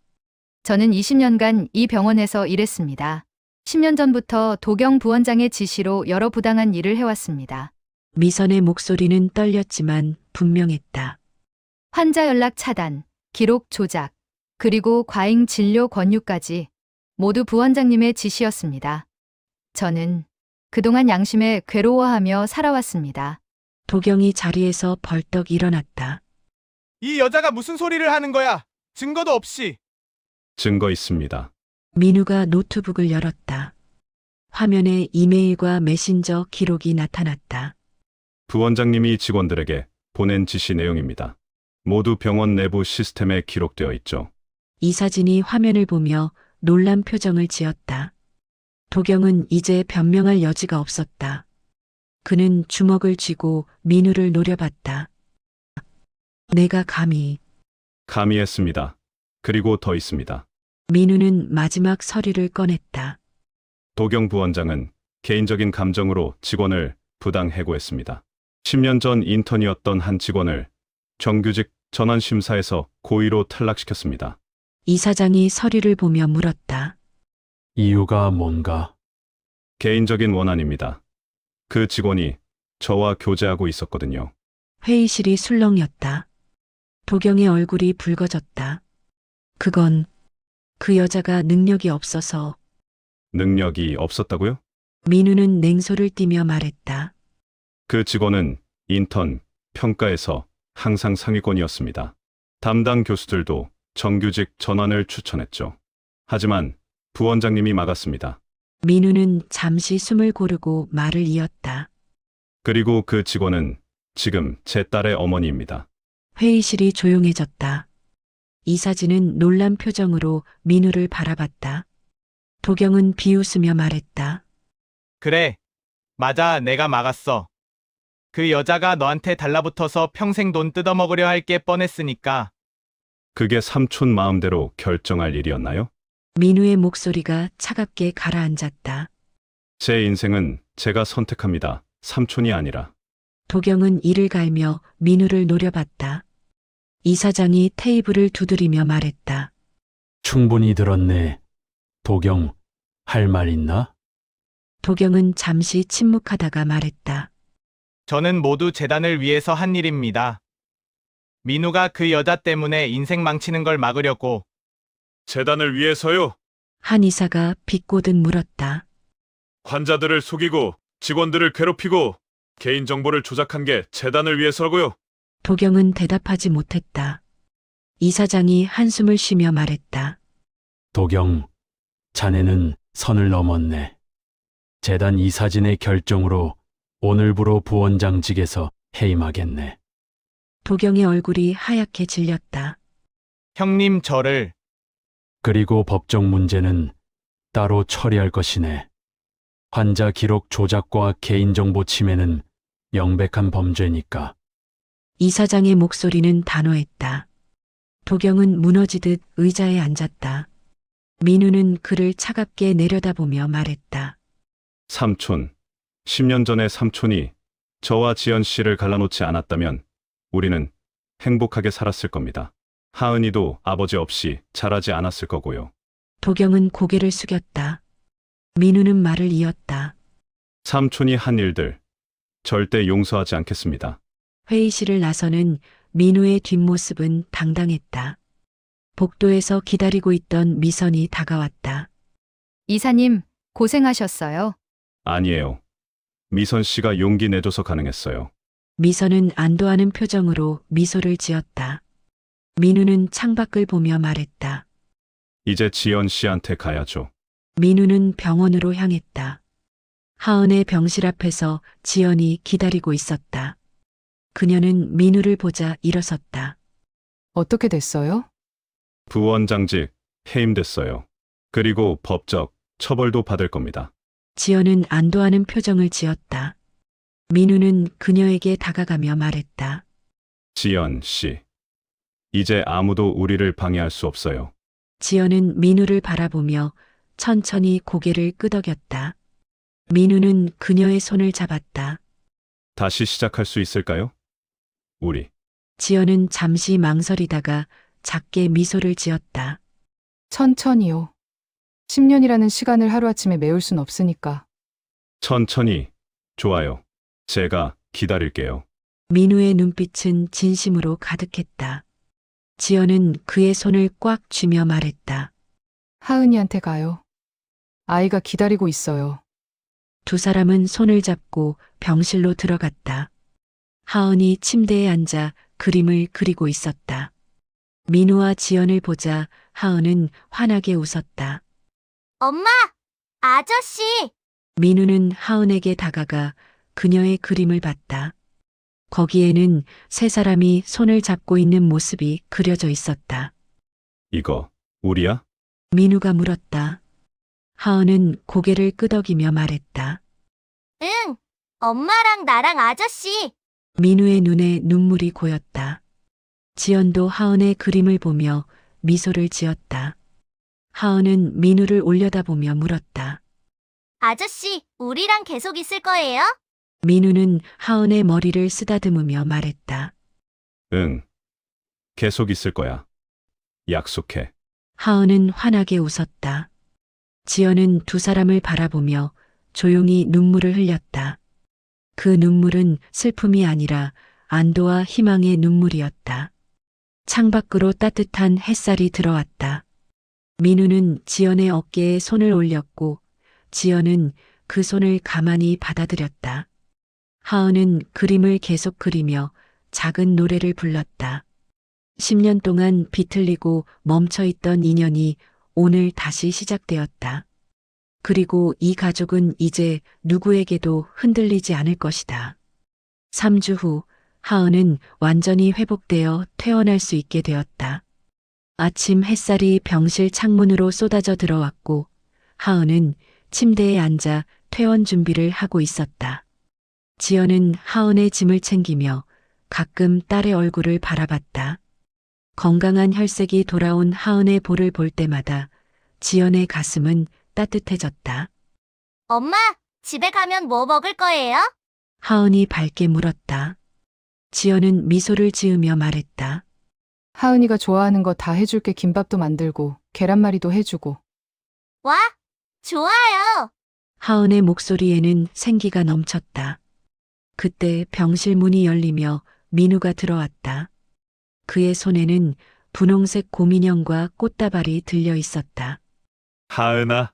저는 20년간 이 병원에서 일했습니다. 10년 전부터 도경 부원장의 지시로 여러 부당한 일을 해왔습니다. 미선의 목소리는 떨렸지만 분명했다. 환자 연락 차단, 기록 조작, 그리고 과잉 진료 권유까지 모두 부원장님의 지시였습니다. 저는 그동안 양심에 괴로워하며 살아왔습니다. 도경이 자리에서 벌떡 일어났다. 이 여자가 무슨 소리를 하는 거야? 증거도 없이. 증거 있습니다. 민우가 노트북을 열었다. 화면에 이메일과 메신저 기록이 나타났다. 부원장님이 직원들에게 보낸 지시 내용입니다. 모두 병원 내부 시스템에 기록되어 있죠. 이사진이 화면을 보며 놀란 표정을 지었다. 도경은 이제 변명할 여지가 없었다. 그는 주먹을 쥐고 민우를 노려봤다. 내가 감히. 감히 했습니다. 그리고 더 있습니다. 민우는 마지막 서류를 꺼냈다. 도경 부원장은 개인적인 감정으로 직원을 부당 해고했습니다. 10년 전 인턴이었던 한 직원을 정규직 전환 심사에서 고의로 탈락시켰습니다. 이사장이 서류를 보며 물었다. 이유가 뭔가? 개인적인 원한입니다. 그 직원이 저와 교제하고 있었거든요. 회의실이 술렁였다. 도경의 얼굴이 붉어졌다. 그건 그 여자가 능력이 없어서. 능력이 없었다고요? 민우는 냉소를 띠며 말했다. 그 직원은 인턴 평가에서 항상 상위권이었습니다. 담당 교수들도 정규직 전환을 추천했죠. 하지만 부원장님이 막았습니다. 민우는 잠시 숨을 고르고 말을 이었다. 그리고 그 직원은 지금 제 딸의 어머니입니다. 회의실이 조용해졌다. 이사진은 놀란 표정으로 민우를 바라봤다. 도경은 비웃으며 말했다. 그래. 맞아, 내가 막았어. 그 여자가 너한테 달라붙어서 평생 돈 뜯어먹으려 할 게 뻔했으니까. 그게 삼촌 마음대로 결정할 일이었나요? 민우의 목소리가 차갑게 가라앉았다. 제 인생은 제가 선택합니다. 삼촌이 아니라. 도경은 이를 갈며 민우를 노려봤다. 이사장이 테이블을 두드리며 말했다. 충분히 들었네. 도경, 할 말 있나? 도경은 잠시 침묵하다가 말했다. 저는 모두 재단을 위해서 한 일입니다. 민우가 그 여자 때문에 인생 망치는 걸 막으려고. 재단을 위해서요? 한 이사가 비꼬듯 물었다. 환자들을 속이고 직원들을 괴롭히고 개인정보를 조작한 게 재단을 위해서고요. 도경은 대답하지 못했다. 이사장이 한숨을 쉬며 말했다. 도경, 자네는 선을 넘었네. 재단 이사진의 결정으로 오늘부로 부원장직에서 해임하겠네. 도경의 얼굴이 하얗게 질렸다. 형님 저를 그리고 법적 문제는 따로 처리할 것이네. 환자 기록 조작과 개인정보 침해는 명백한 범죄니까. 이사장의 목소리는 단호했다. 도경은 무너지듯 의자에 앉았다. 민우는 그를 차갑게 내려다보며 말했다. 삼촌, 10년 전에 삼촌이 저와 지연 씨를 갈라놓지 않았다면 우리는 행복하게 살았을 겁니다. 하은이도 아버지 없이 자라지 않았을 거고요. 도경은 고개를 숙였다. 민우는 말을 이었다. 삼촌이 한 일들 절대 용서하지 않겠습니다. 회의실을 나서는 민우의 뒷모습은 당당했다. 복도에서 기다리고 있던 미선이 다가왔다. 이사님, 고생하셨어요. 아니에요. 미선 씨가 용기 내줘서 가능했어요. 미선은 안도하는 표정으로 미소를 지었다. 민우는 창밖을 보며 말했다. 이제 지연 씨한테 가야죠. 민우는 병원으로 향했다. 하은의 병실 앞에서 지연이 기다리고 있었다. 그녀는 민우를 보자 일어섰다. 어떻게 됐어요? 부원장직 해임됐어요. 그리고 법적 처벌도 받을 겁니다. 지연은 안도하는 표정을 지었다. 민우는 그녀에게 다가가며 말했다. 지연 씨, 이제 아무도 우리를 방해할 수 없어요. 지연은 민우를 바라보며 천천히 고개를 끄덕였다. 민우는 그녀의 손을 잡았다. 다시 시작할 수 있을까요? 우리. 지연은 잠시 망설이다가 작게 미소를 지었다. 천천히요. 10년이라는 시간을 하루아침에 메울 순 없으니까. 천천히. 좋아요. 제가 기다릴게요. 민우의 눈빛은 진심으로 가득했다. 지연은 그의 손을 꽉 쥐며 말했다. 하은이한테 가요. 아이가 기다리고 있어요. 두 사람은 손을 잡고 병실로 들어갔다. 하은이 침대에 앉아 그림을 그리고 있었다. 민우와 지연을 보자 하은은 환하게 웃었다. 엄마! 아저씨! 민우는 하은에게 다가가 그녀의 그림을 봤다. 거기에는 세 사람이 손을 잡고 있는 모습이 그려져 있었다. 이거 우리야? 민우가 물었다. 하은은 고개를 끄덕이며 말했다. 응! 엄마랑 나랑 아저씨! 민우의 눈에 눈물이 고였다. 지연도 하은의 그림을 보며 미소를 지었다. 하은은 민우를 올려다보며 물었다. 아저씨, 우리랑 계속 있을 거예요? 민우는 하은의 머리를 쓰다듬으며 말했다. 응. 계속 있을 거야. 약속해. 하은은 환하게 웃었다. 지연은 두 사람을 바라보며 조용히 눈물을 흘렸다. 그 눈물은 슬픔이 아니라 안도와 희망의 눈물이었다. 창밖으로 따뜻한 햇살이 들어왔다. 민우는 지연의 어깨에 손을 올렸고 지연은 그 손을 가만히 받아들였다. 하은은 그림을 계속 그리며 작은 노래를 불렀다. 10년 동안 비틀리고 멈춰있던 인연이 오늘 다시 시작되었다. 그리고 이 가족은 이제 누구에게도 흔들리지 않을 것이다. 3주 후 하은은 완전히 회복되어 퇴원할 수 있게 되었다. 아침 햇살이 병실 창문으로 쏟아져 들어왔고 하은은 침대에 앉아 퇴원 준비를 하고 있었다. 지연은 하은의 짐을 챙기며 가끔 딸의 얼굴을 바라봤다. 건강한 혈색이 돌아온 하은의 볼을 볼 때마다 지연의 가슴은 따뜻해졌다. 엄마, 집에 가면 뭐 먹을 거예요? 하은이 밝게 물었다. 지연은 미소를 지으며 말했다. 하은이가 좋아하는 거 다 해줄게. 김밥도 만들고 계란말이도 해주고. 와, 좋아요. 하은의 목소리에는 생기가 넘쳤다. 그때 병실 문이 열리며 민우가 들어왔다. 그의 손에는 분홍색 곰인형과 꽃다발이 들려 있었다. 하은아,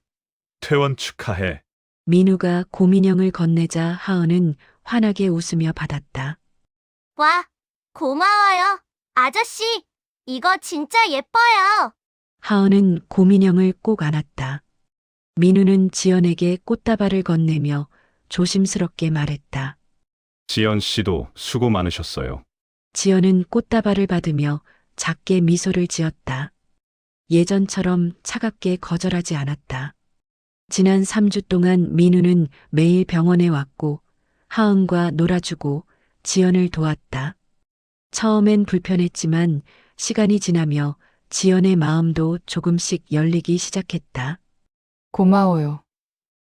퇴원 축하해. 민우가 곰인형을 건네자 하은은 환하게 웃으며 받았다. 와, 고마워요. 아저씨, 이거 진짜 예뻐요. 하은은 곰인형을 꼭 안았다. 민우는 지연에게 꽃다발을 건네며 조심스럽게 말했다. 지연 씨도 수고 많으셨어요. 지연은 꽃다발을 받으며 작게 미소를 지었다. 예전처럼 차갑게 거절하지 않았다. 지난 3주 동안 민우는 매일 병원에 왔고 하은과 놀아주고 지연을 도왔다. 처음엔 불편했지만 시간이 지나며 지연의 마음도 조금씩 열리기 시작했다. 고마워요.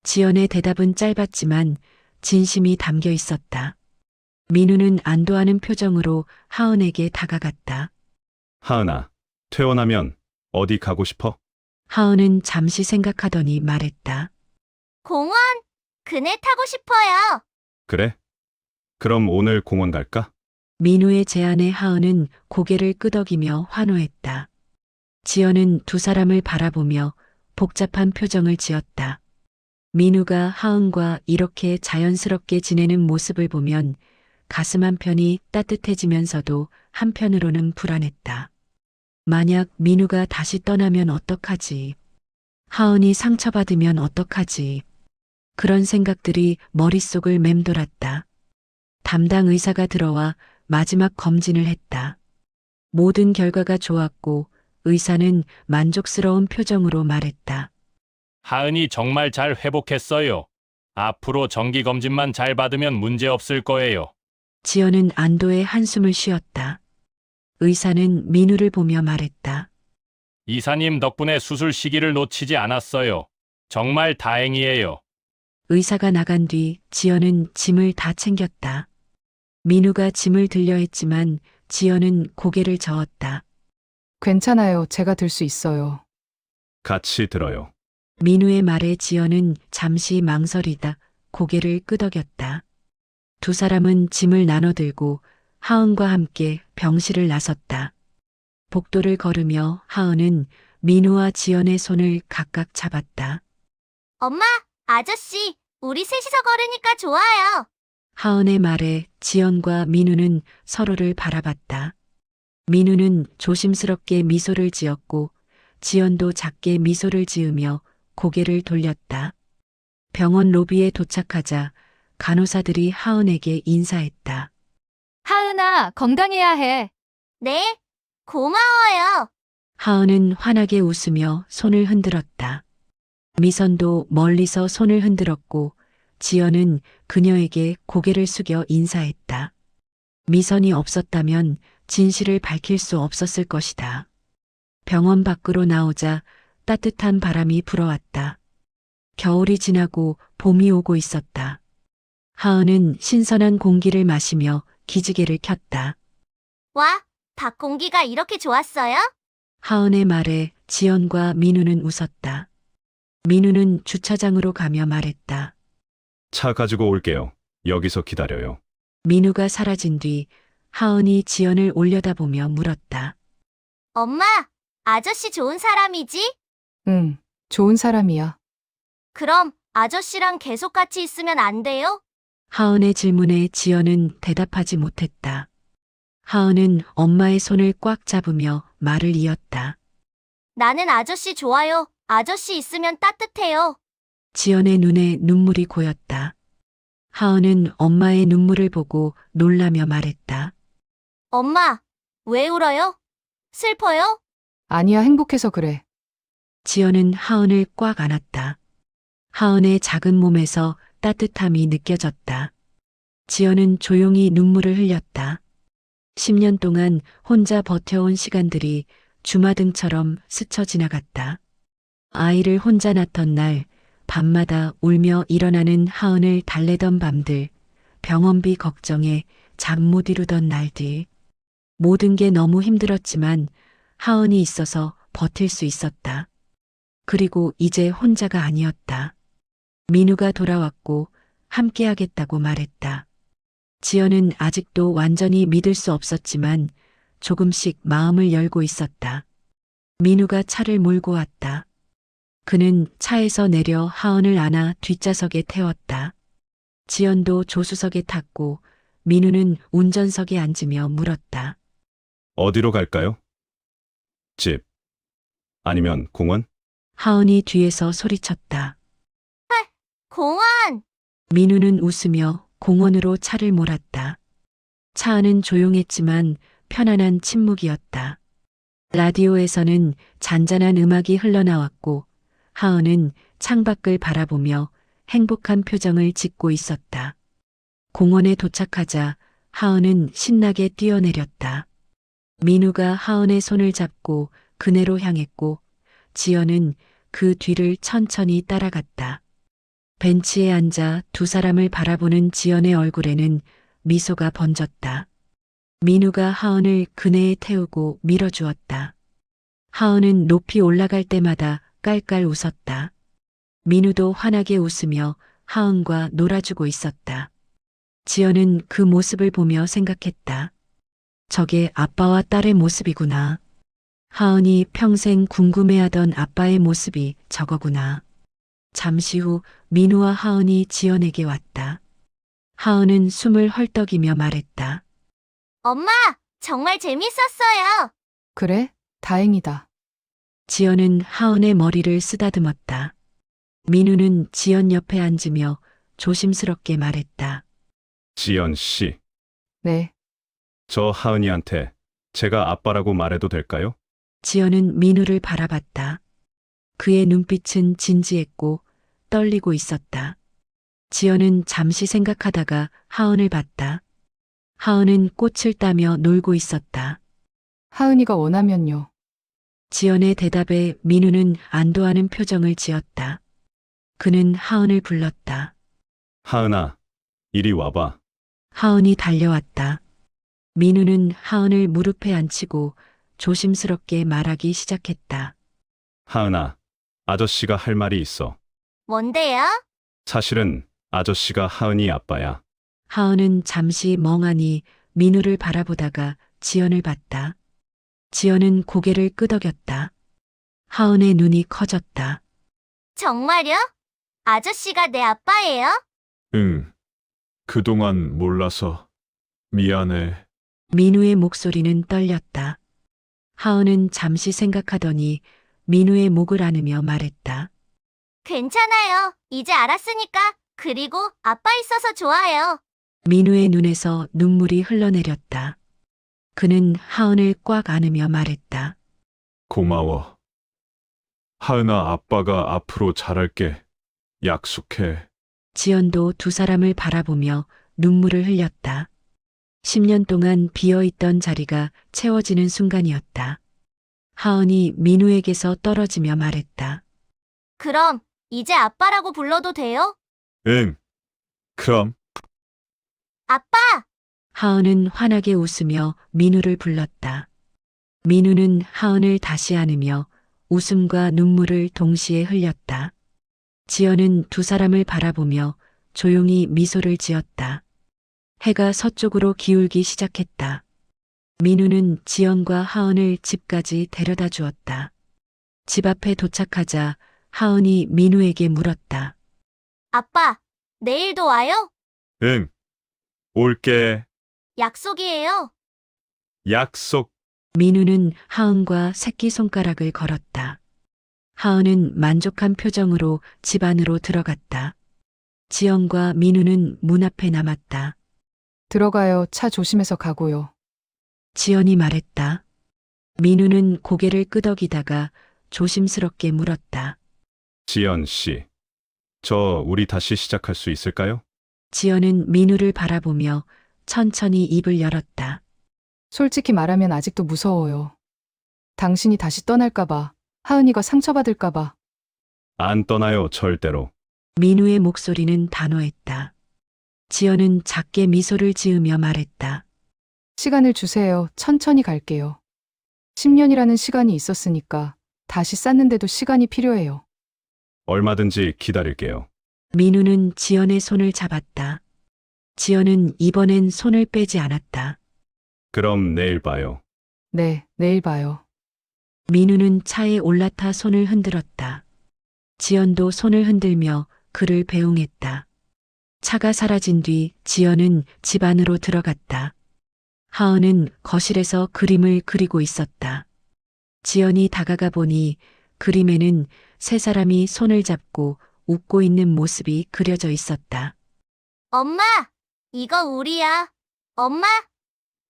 지연의 대답은 짧았지만 진심이 담겨 있었다. 민우는 안도하는 표정으로 하은에게 다가갔다. 하은아, 퇴원하면 어디 가고 싶어? 하은은 잠시 생각하더니 말했다. 공원, 그네 타고 싶어요. 그래? 그럼 오늘 공원 갈까? 민우의 제안에 하은은 고개를 끄덕이며 환호했다. 지연은 두 사람을 바라보며 복잡한 표정을 지었다. 민우가 하은과 이렇게 자연스럽게 지내는 모습을 보면 가슴 한편이 따뜻해지면서도 한편으로는 불안했다. 만약 민우가 다시 떠나면 어떡하지? 하은이 상처받으면 어떡하지? 그런 생각들이 머릿속을 맴돌았다. 담당 의사가 들어와 마지막 검진을 했다. 모든 결과가 좋았고 의사는 만족스러운 표정으로 말했다. 하은이 정말 잘 회복했어요. 앞으로 정기검진만 잘 받으면 문제 없을 거예요. 지연은 안도의 한숨을 쉬었다. 의사는 민우를 보며 말했다. 이사님 덕분에 수술 시기를 놓치지 않았어요. 정말 다행이에요. 의사가 나간 뒤 지연은 짐을 다 챙겼다. 민우가 짐을 들려 했지만 지연은 고개를 저었다. 괜찮아요. 제가 들 수 있어요. 같이 들어요. 민우의 말에 지연은 잠시 망설이다 고개를 끄덕였다. 두 사람은 짐을 나눠 들고 하은과 함께 병실을 나섰다. 복도를 걸으며 하은은 민우와 지연의 손을 각각 잡았다. 엄마, 아저씨, 우리 셋이서 걸으니까 좋아요. 하은의 말에 지연과 민우는 서로를 바라봤다. 민우는 조심스럽게 미소를 지었고 지연도 작게 미소를 지으며 고개를 돌렸다. 병원 로비에 도착하자 간호사들이 하은에게 인사했다. 하은아, 건강해야 해. 네, 고마워요. 하은은 환하게 웃으며 손을 흔들었다. 미선도 멀리서 손을 흔들었고 지연은 그녀에게 고개를 숙여 인사했다. 미선이 없었다면 진실을 밝힐 수 없었을 것이다. 병원 밖으로 나오자 따뜻한 바람이 불어왔다. 겨울이 지나고 봄이 오고 있었다. 하은은 신선한 공기를 마시며 기지개를 켰다. 와, 밖 공기가 이렇게 좋았어요? 하은의 말에 지연과 민우는 웃었다. 민우는 주차장으로 가며 말했다. 차 가지고 올게요. 여기서 기다려요. 민우가 사라진 뒤 하은이 지연을 올려다보며 물었다. 엄마, 아저씨 좋은 사람이지? 응, 좋은 사람이야. 그럼 아저씨랑 계속 같이 있으면 안 돼요? 하은의 질문에 지연은 대답하지 못했다. 하은은 엄마의 손을 꽉 잡으며 말을 이었다. 나는 아저씨 좋아요. 아저씨 있으면 따뜻해요. 지연의 눈에 눈물이 고였다. 하은은 엄마의 눈물을 보고 놀라며 말했다. 엄마, 왜 울어요? 슬퍼요? 아니야, 행복해서 그래. 지연은 하은을 꽉 안았다. 하은의 작은 몸에서 따뜻함이 느껴졌다. 지연은 조용히 눈물을 흘렸다. 10년 동안 혼자 버텨온 시간들이 주마등처럼 스쳐 지나갔다. 아이를 혼자 낳던 날, 밤마다 울며 일어나는 하은을 달래던 밤들, 병원비 걱정에 잠 못 이루던 날들. 모든 게 너무 힘들었지만 하은이 있어서 버틸 수 있었다. 그리고 이제 혼자가 아니었다. 민우가 돌아왔고 함께하겠다고 말했다. 지연은 아직도 완전히 믿을 수 없었지만 조금씩 마음을 열고 있었다. 민우가 차를 몰고 왔다. 그는 차에서 내려 하은을 안아 뒷좌석에 태웠다. 지연도 조수석에 탔고 민우는 운전석에 앉으며 물었다. 어디로 갈까요? 집. 아니면 공원? 하은이 뒤에서 소리쳤다. 공원! 민우는 웃으며 공원으로 차를 몰았다. 차 안은 조용했지만 편안한 침묵이었다. 라디오에서는 잔잔한 음악이 흘러나왔고 하은은 창밖을 바라보며 행복한 표정을 짓고 있었다. 공원에 도착하자 하은은 신나게 뛰어내렸다. 민우가 하은의 손을 잡고 그네로 향했고 지연은 그 뒤를 천천히 따라갔다. 벤치에 앉아 두 사람을 바라보는 지연의 얼굴에는 미소가 번졌다. 민우가 하은을 그네에 태우고 밀어주었다. 하은은 높이 올라갈 때마다 깔깔 웃었다. 민우도 환하게 웃으며 하은과 놀아주고 있었다. 지연은 그 모습을 보며 생각했다. 저게 아빠와 딸의 모습이구나. 하은이 평생 궁금해하던 아빠의 모습이 저거구나. 잠시 후 민우와 하은이 지연에게 왔다. 하은은 숨을 헐떡이며 말했다. 엄마, 정말 재밌었어요. 그래? 다행이다. 지연은 하은의 머리를 쓰다듬었다. 민우는 지연 옆에 앉으며 조심스럽게 말했다. 지연 씨, 네. 저 하은이한테 제가 아빠라고 말해도 될까요? 지연은 민우를 바라봤다. 그의 눈빛은 진지했고 떨리고 있었다. 지연은 잠시 생각하다가 하은을 봤다. 하은은 꽃을 따며 놀고 있었다. 하은이가 원하면요. 지연의 대답에 민우는 안도하는 표정을 지었다. 그는 하은을 불렀다. 하은아, 이리 와봐. 하은이 달려왔다. 민우는 하은을 무릎에 앉히고 조심스럽게 말하기 시작했다. 하은아, 아저씨가 할 말이 있어. 뭔데요? 사실은 아저씨가 하은이 아빠야. 하은은 잠시 멍하니 민우를 바라보다가 지연을 봤다. 지연은 고개를 끄덕였다. 하은의 눈이 커졌다. 정말요? 아저씨가 내 아빠예요? 응. 그동안 몰라서 미안해. 민우의 목소리는 떨렸다. 하은은 잠시 생각하더니 민우의 목을 안으며 말했다. 괜찮아요. 이제 알았으니까. 그리고 아빠 있어서 좋아요. 민우의 눈에서 눈물이 흘러내렸다. 그는 하은을 꽉 안으며 말했다. 고마워. 하은아, 아빠가 앞으로 잘할게. 약속해. 지연도 두 사람을 바라보며 눈물을 흘렸다. 10년 동안 비어있던 자리가 채워지는 순간이었다. 하은이 민우에게서 떨어지며 말했다. 그럼 이제 아빠라고 불러도 돼요? 응. 그럼. 아빠! 하은은 환하게 웃으며 민우를 불렀다. 민우는 하은을 다시 안으며 웃음과 눈물을 동시에 흘렸다. 지연은 두 사람을 바라보며 조용히 미소를 지었다. 해가 서쪽으로 기울기 시작했다. 민우는 지연과 하은을 집까지 데려다 주었다. 집 앞에 도착하자 하은이 민우에게 물었다. 아빠, 내일도 와요? 응. 올게. 약속이에요. 약속. 민우는 하은과 새끼손가락을 걸었다. 하은은 만족한 표정으로 집 안으로 들어갔다. 지연과 민우는 문 앞에 남았다. 들어가요. 차 조심해서 가고요. 지연이 말했다. 민우는 고개를 끄덕이다가 조심스럽게 물었다. 지연 씨, 저 우리 다시 시작할 수 있을까요? 지연은 민우를 바라보며 천천히 입을 열었다. 솔직히 말하면 아직도 무서워요. 당신이 다시 떠날까봐, 하은이가 상처받을까봐. 안 떠나요, 절대로. 민우의 목소리는 단호했다. 지연은 작게 미소를 지으며 말했다. 시간을 주세요. 천천히 갈게요. 10년이라는 시간이 있었으니까 다시 쌓는데도 시간이 필요해요. 얼마든지 기다릴게요. 민우는 지연의 손을 잡았다. 지연은 이번엔 손을 빼지 않았다. 그럼 내일 봐요. 네, 내일 봐요. 민우는 차에 올라타 손을 흔들었다. 지연도 손을 흔들며 그를 배웅했다. 차가 사라진 뒤 지연은 집 안으로 들어갔다. 하은은 거실에서 그림을 그리고 있었다. 지연이 다가가 보니 그림에는 세 사람이 손을 잡고 웃고 있는 모습이 그려져 있었다. 엄마, 이거 우리야. 엄마,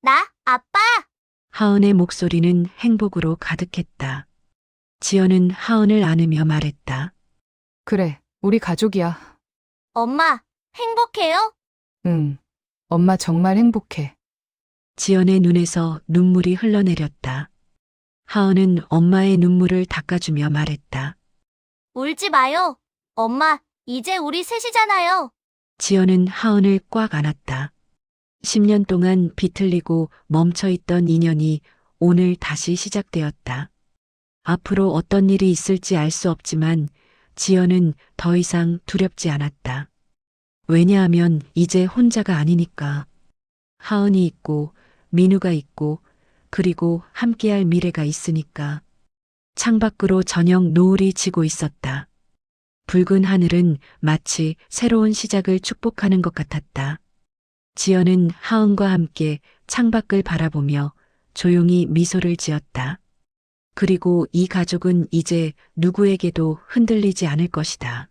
나, 아빠. 하은의 목소리는 행복으로 가득했다. 지연은 하은을 안으며 말했다. 그래, 우리 가족이야. 엄마, 행복해요? 응. 엄마 정말 행복해. 지연의 눈에서 눈물이 흘러내렸다. 하은은 엄마의 눈물을 닦아주며 말했다. 울지 마요. 엄마, 이제 우리 셋이잖아요. 지연은 하은을 꽉 안았다. 10년 동안 비틀리고 멈춰있던 인연이 오늘 다시 시작되었다. 앞으로 어떤 일이 있을지 알 수 없지만 지연은 더 이상 두렵지 않았다. 왜냐하면 이제 혼자가 아니니까. 하은이 있고 민우가 있고 그리고 함께할 미래가 있으니까. 창밖으로 저녁 노을이 지고 있었다. 붉은 하늘은 마치 새로운 시작을 축복하는 것 같았다. 지연은 하은과 함께 창밖을 바라보며 조용히 미소를 지었다. 그리고 이 가족은 이제 누구에게도 흔들리지 않을 것이다.